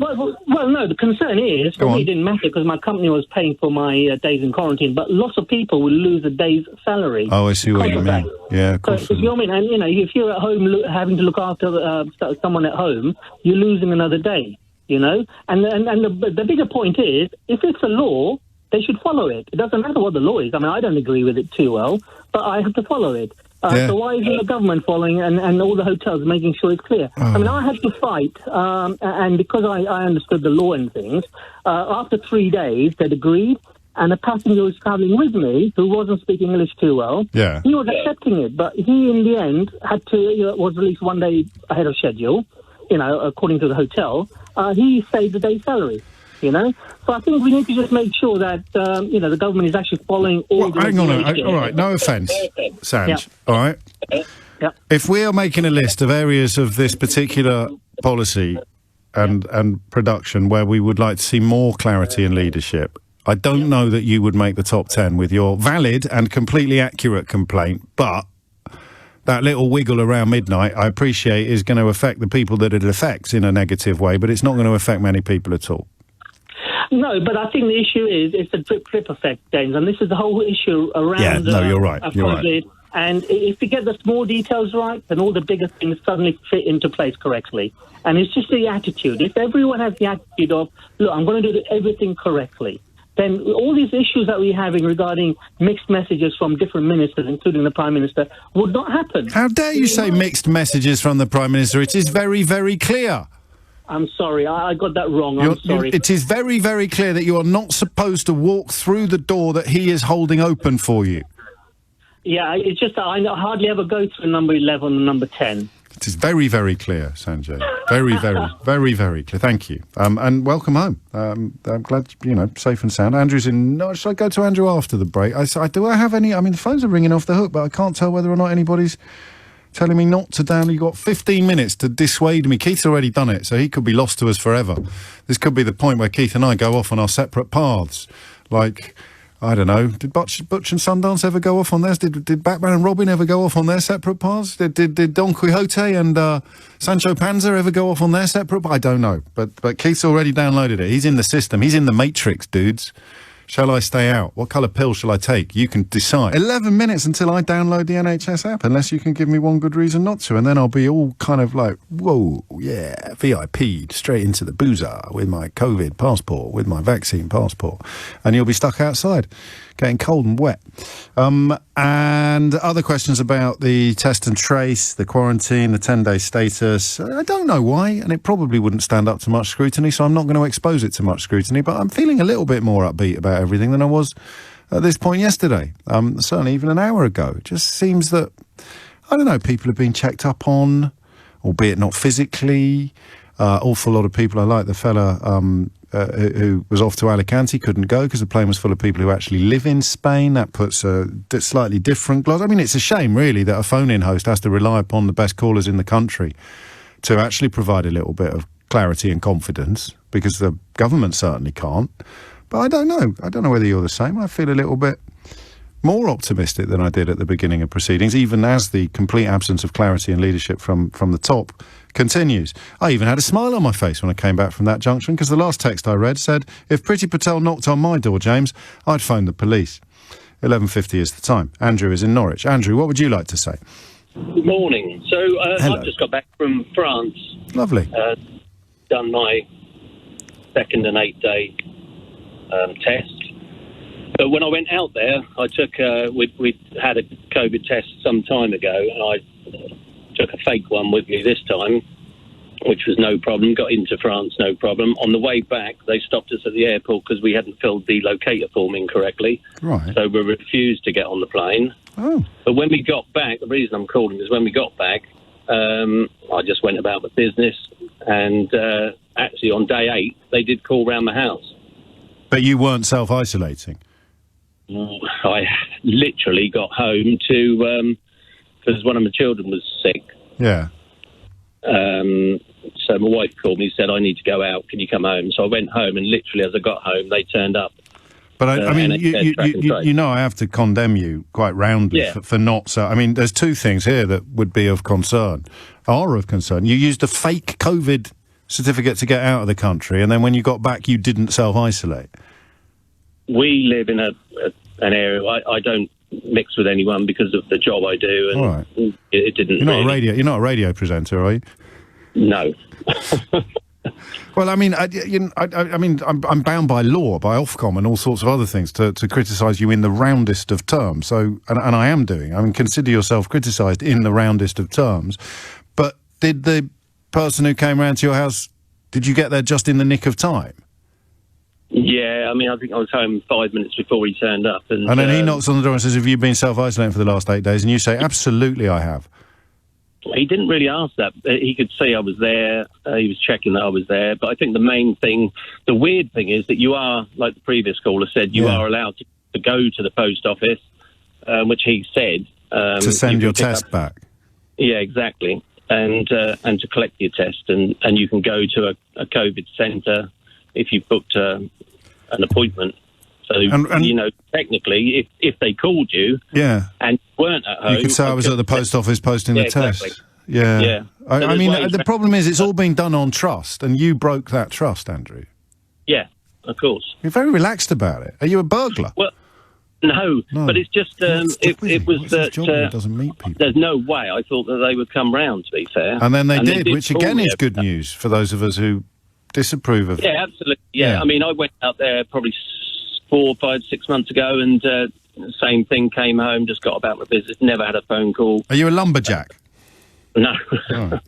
Well, no, the concern is, for me, it didn't matter because my company was paying for my days in quarantine, but lots of people will lose a day's salary. Oh, I see what you mean. Yeah, of course. So, you know what I mean? And, if you're at home having to look after someone at home, you're losing another day, And the bigger point is, if it's a law, they should follow it. It doesn't matter what the law is. I mean, I don't agree with it too well, but I have to follow it. So why isn't the government following and all the hotels making sure it's clear? I mean, I had to fight, and because I understood the law and things, after 3 days, they'd agreed, and a passenger who was travelling with me, who wasn't speaking English too well, he was accepting it, but he, in the end, had to, was released 1 day ahead of schedule, according to the hotel. He saved a day's salary. So I think we need to just make sure that, the government is actually following all the... Hang on, all right, no offence, Sanj, all right? Yeah. If we are making a list of areas of this particular policy and production where we would like to see more clarity and leadership, I don't know that you would make the top 10 with your valid and completely accurate complaint, but that little wiggle around midnight, I appreciate, is going to affect the people that it affects in a negative way, but it's not going to affect many people at all. No, but I think the issue is it's a drip effect, James, and this is the whole issue around. Yeah, no, you're right. You're COVID. right. And if you get the small details right, then all the bigger things suddenly fit into place correctly. And it's just the attitude. If everyone has the attitude of, look, I'm going to do everything correctly, then all these issues that we're having regarding mixed messages from different ministers, including the Prime Minister, would not happen. How dare you say mixed messages from the Prime Minister? It is very, very clear. I'm sorry, I got that wrong. I'm sorry. It is very, very clear that you are not supposed to walk through the door that he is holding open for you. Yeah, it's just that I hardly ever go through number 11 and number 10. It is very, very clear, Sanjay. Very, very, very, very clear. Thank you. And welcome home. I'm glad, safe and sound. Andrew's in... No, should I go to Andrew after the break? Do I have any... I mean, the phones are ringing off the hook, but I can't tell whether or not anybody's telling me not to download. You've got 15 minutes to dissuade me. Keith's already done it, so he could be lost to us forever. This could be the point where Keith and I go off on our separate paths. Like... I don't know. Did Butch and Sundance ever go off on theirs? Did Batman and Robin ever go off on their separate paths? Did Don Quixote and Sancho Panza ever go off on their separate? I don't know. But Keith's already downloaded it. He's in the system. He's in the Matrix, dudes. Shall I stay out? What colour pill shall I take? You can decide. 11 minutes until I download the NHS app, unless you can give me one good reason not to. And then I'll be all kind of like, whoa, yeah, VIP'd straight into the Bozo with my COVID passport, with my vaccine passport. And you'll be stuck outside, getting cold and wet. And other questions about the test and trace, the quarantine, the 10-day status. I don't know why, and it probably wouldn't stand up to much scrutiny, so I'm not going to expose it to much scrutiny, but I'm feeling a little bit more upbeat about everything than I was at this point yesterday. Certainly even an hour ago. It just seems that, I don't know, people have been checked up on, albeit not physically. Awful lot of people. I like the fella who was off to Alicante, couldn't go because the plane was full of people who actually live in Spain. That puts a slightly different gloss. I mean, it's a shame, really, that a phone-in host has to rely upon the best callers in the country to actually provide a little bit of clarity and confidence, because the government certainly can't. But I don't know. I don't know whether you're the same. I feel a little bit more optimistic than I did at the beginning of proceedings, even as the complete absence of clarity and leadership from the top continues. I even had a smile on my face when I came back from that junction, because the last text I read said, if Priti Patel knocked on my door, James, I'd phone the police. 11:50 is the time. Andrew is in Norwich. Andrew, what would you like to say? Good morning. So I've just got back from France. Lovely. Done my second and 8-day test. But when I went out there, I took we had a COVID test some time ago, and I took a fake one with me this time, which was no problem. Got into France, no problem. On the way back, they stopped us at the airport because we hadn't filled the locator form in correctly. Right. So we refused to get on the plane. Oh. But when we got back, the reason I'm calling is when we got back, I just went about my business, and actually on day 8, they did call round the house. But you weren't self-isolating? I literally got home to, because one of my children was sick. Yeah. So my wife called me, said, I need to go out, can you come home? So I went home, and literally as I got home, they turned up. But I mean, you know, I have to condemn you quite roundly for not. So, I mean, there's two things here that would be of concern, are of concern. You used a fake COVID certificate to get out of the country, and then when you got back, you didn't self-isolate. We live in an area. I don't mix with anyone because of the job I do, and right. it didn't. You're not a radio presenter, are you? No. Well, I mean, I'm bound by law, by Ofcom, and all sorts of other things to criticise you in the roundest of terms. So, and I am doing. I mean, consider yourself criticised in the roundest of terms. But did the person who came round to your house, did you get there just in the nick of time? Yeah, I mean, I think I was home 5 minutes before he turned up. And then he knocks on the door and says, have you been self-isolating for the last 8 days? And you say, absolutely I have. He didn't really ask that. He could see I was there. He was checking that I was there. But I think the main thing, the weird thing is that you are, like the previous caller said, you are allowed to go to the post office, which he said. To send your test back. Yeah, exactly. And to collect your test. And you can go to a COVID centre if you've booked an appointment. So, you know, technically, if they called you and you weren't at home... You could say I was at the post office posting the test. Exactly. Yeah. Yeah. I mean, the problem is it's all being done on trust, and you broke that trust, Andrew. Yeah, of course. You're very relaxed about it. Are you a burglar? Well, no, but it's just it was that doesn't meet people. There's no way I thought that they would come round, to be fair. And then they did, which call again me is good news for those of us who disapprove of. Yeah, absolutely. Yeah, I mean, I went out there probably 4, 5, 6 months ago, and same thing. Came home, just got about my business. Never had a phone call. Are you a lumberjack? No. Oh.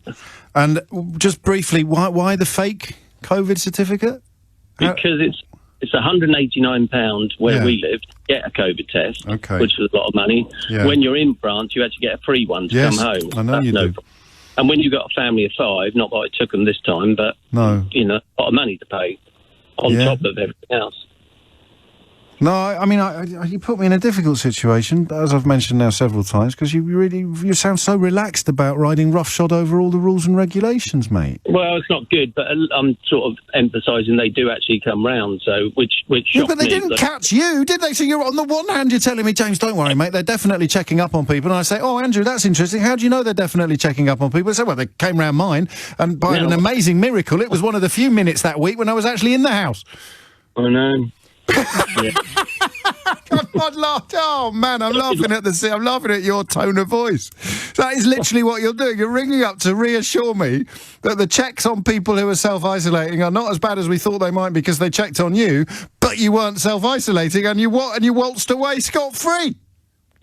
And just briefly, why the fake COVID certificate? Because it's £189 where we lived to get a COVID test, which was a lot of money. Yeah. When you're in France, you actually get a free one to come home. I know you do. And when you've got a family of 5, not that I took them this time, but you know, a lot of money to pay on top of everything else. No, I mean, you put me in a difficult situation, as I've mentioned now several times, because you sound so relaxed about riding roughshod over all the rules and regulations, mate. Well, it's not good, but I'm sort of emphasising they do actually come round, so which shocked me. But they didn't catch you, did they? So you're on the one hand, you're telling me, James, don't worry, mate, they're definitely checking up on people, and I say, oh, Andrew, that's interesting. How do you know they're definitely checking up on people? I say, well, they came round mine, and by an amazing miracle, it was one of the few minutes that week when I was actually in the house. I know. Oh man, I'm laughing at your tone of voice. That is literally what you're doing. You're ringing up to reassure me that the checks on people who are self-isolating are not as bad as we thought they might because they checked on you, but you weren't self-isolating and you waltzed away scot-free.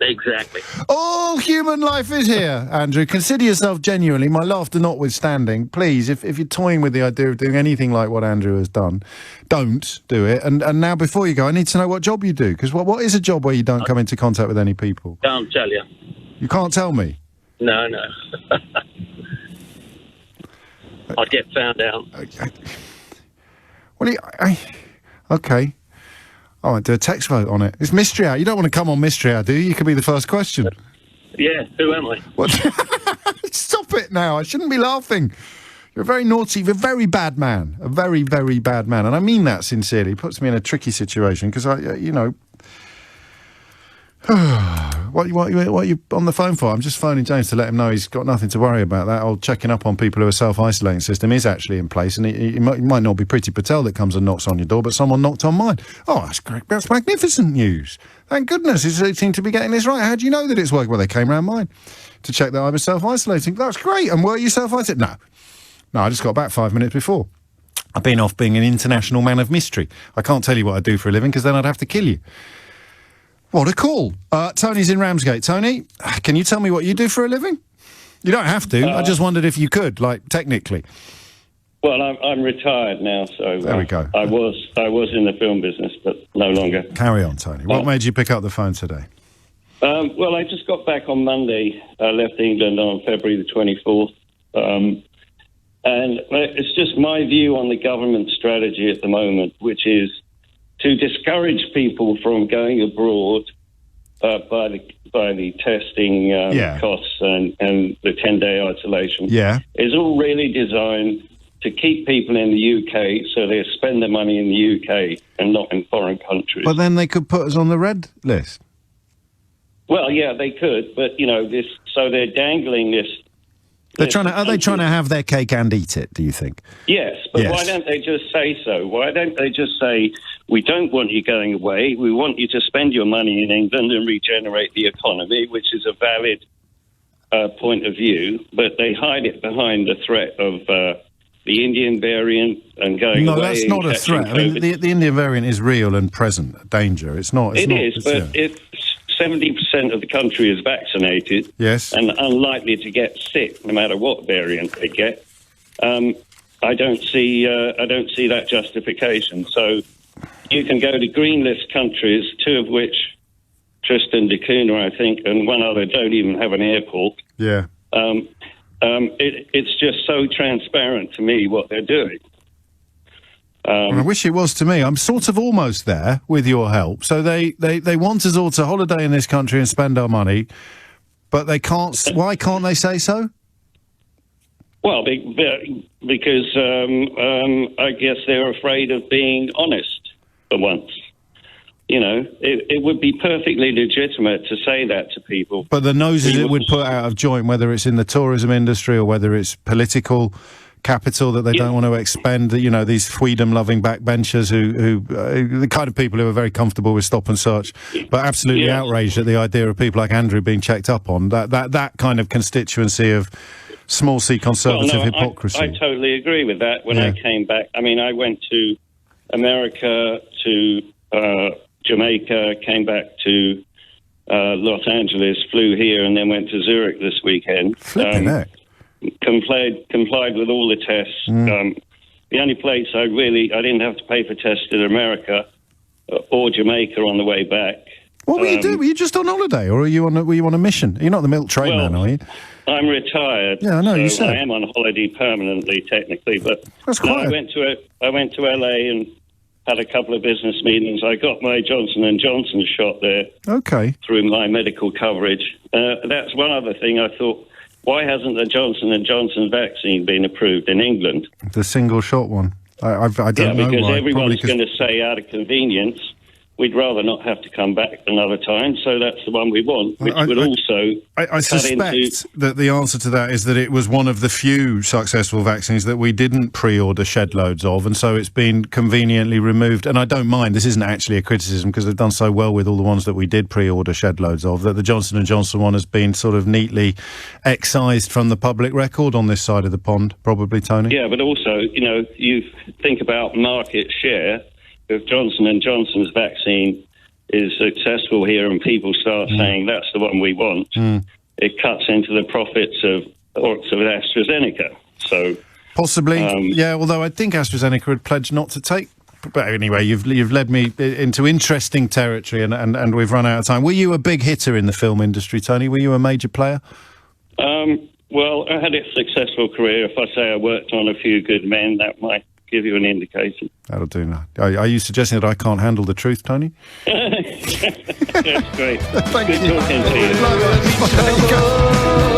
Exactly. All human life is here, Andrew. Consider yourself genuinely, my laughter notwithstanding. Please, if you're toying with the idea of doing anything like what Andrew has done, don't do it. And now, before you go, I need to know what job you do, because what is a job where you don't come into contact with any people? Can't tell you. You can't tell me? No. I'd get found out. Okay. Oh, I do a text vote on it. It's Mystery Hour. You don't want to come on Mystery Hour, do you? You could be the first question. Yeah, who am I? What? Stop it now. I shouldn't be laughing. You're a very naughty, you're a very bad man. A very, very bad man. And I mean that sincerely. It puts me in a tricky situation because you know... What are you on the phone for? I'm just phoning James to let him know he's got nothing to worry about. That old checking up on people who are self-isolating system is actually in place, and it might not be Priti Patel that comes and knocks on your door, but someone knocked on mine. Oh, that's great. That's magnificent news. Thank goodness they seem to be getting this right. How do you know that it's working? Well, they came round mine to check that I was self-isolating. That's great. And were you self-isolating? No, I just got back 5 minutes before. I've been off being an international man of mystery. I can't tell you what I do for a living because then I'd have to kill you. What a call. Tony's in Ramsgate. Tony, can you tell me what you do for a living? You don't have to. I just wondered if you could, like, technically. Well, I'm retired now, so... There we go. I was in the film business, but no longer. Carry on, Tony. What made you pick up the phone today? Well, I just got back on Monday. I left England on February the 24th. And it's just my view on the government strategy at the moment, which is to discourage people from going abroad by the testing costs and the 10-day isolation is all really designed to keep people in the UK so they spend their money in the UK and not in foreign countries. But then they could put us on the red list. Well, yeah, they could, but, you know, so they're dangling this... Are they trying to have their cake and eat it, do you think? Yes, but why don't they just say so? Why don't they just say, we don't want you going away, we want you to spend your money in England and regenerate the economy, which is a valid point of view, but they hide it behind the threat of the Indian variant and going away. No, that's not a threat. I mean, the Indian variant is real and present, a danger. It's not... If 70% of the country is vaccinated and unlikely to get sick no matter what variant they get, I don't see that justification. So you can go to green list countries, 2 of which, Tristan da Cunha, I think, and one other don't even have an airport. Yeah. It's just so transparent to me what they're doing. I wish it was to me. I'm sort of almost there with your help. So they want us all to holiday in this country and spend our money, but they can't. Why can't they say so? Well, because I guess they're afraid of being honest for once. You know, it would be perfectly legitimate to say that to people. But the noses it would put out of joint, whether it's in the tourism industry or whether it's political capital that they don't want to expend, you know, these freedom-loving backbenchers who the kind of people who are very comfortable with stop and search, but absolutely outraged at the idea of people like Andrew being checked up on. That kind of constituency of small c conservative hypocrisy. I totally agree with that. When I came back, I mean, I went to America, to Jamaica, came back to Los Angeles, flew here, and then went to Zurich this weekend. Flipping heck. Complied with all the tests. The only place I didn't have to pay for tests in America or Jamaica on the way back. What were you doing? Were you just on holiday, or were you on a mission? You're not the milk tray man, are you? I'm retired. Yeah, I know. So you said I am on holiday permanently, technically, but that's quite. I went to LA and had a couple of business meetings. I got my Johnson & Johnson shot there. Okay. Through my medical coverage. That's one other thing I thought. Why hasn't the Johnson & Johnson vaccine been approved in England? The single shot one. I don't know why. Because everyone's going to say out of convenience, we'd rather not have to come back another time, so that's the one we want, which would also I suspect that the answer to that is that it was one of the few successful vaccines that we didn't pre-order shed loads of, and so it's been conveniently removed. And I don't mind, this isn't actually a criticism, because they've done so well with all the ones that we did pre-order shed loads of, that the Johnson & Johnson one has been sort of neatly excised from the public record on this side of the pond, probably, Tony? Yeah, but also, you know, you think about market share. If Johnson & Johnson's vaccine is successful here and people start saying that's the one we want, it cuts into the profits of AstraZeneca. So possibly, although I think AstraZeneca had pledged not to take. But anyway, you've led me into interesting territory, and we've run out of time. Were you a big hitter in the film industry, Tony? Were you a major player? Well, I had a successful career. If I say I worked on a few good men, that might give you an indication. That'll do now. Are you suggesting that I can't handle the truth, Tony? That's great. Thank Good you. talking to you.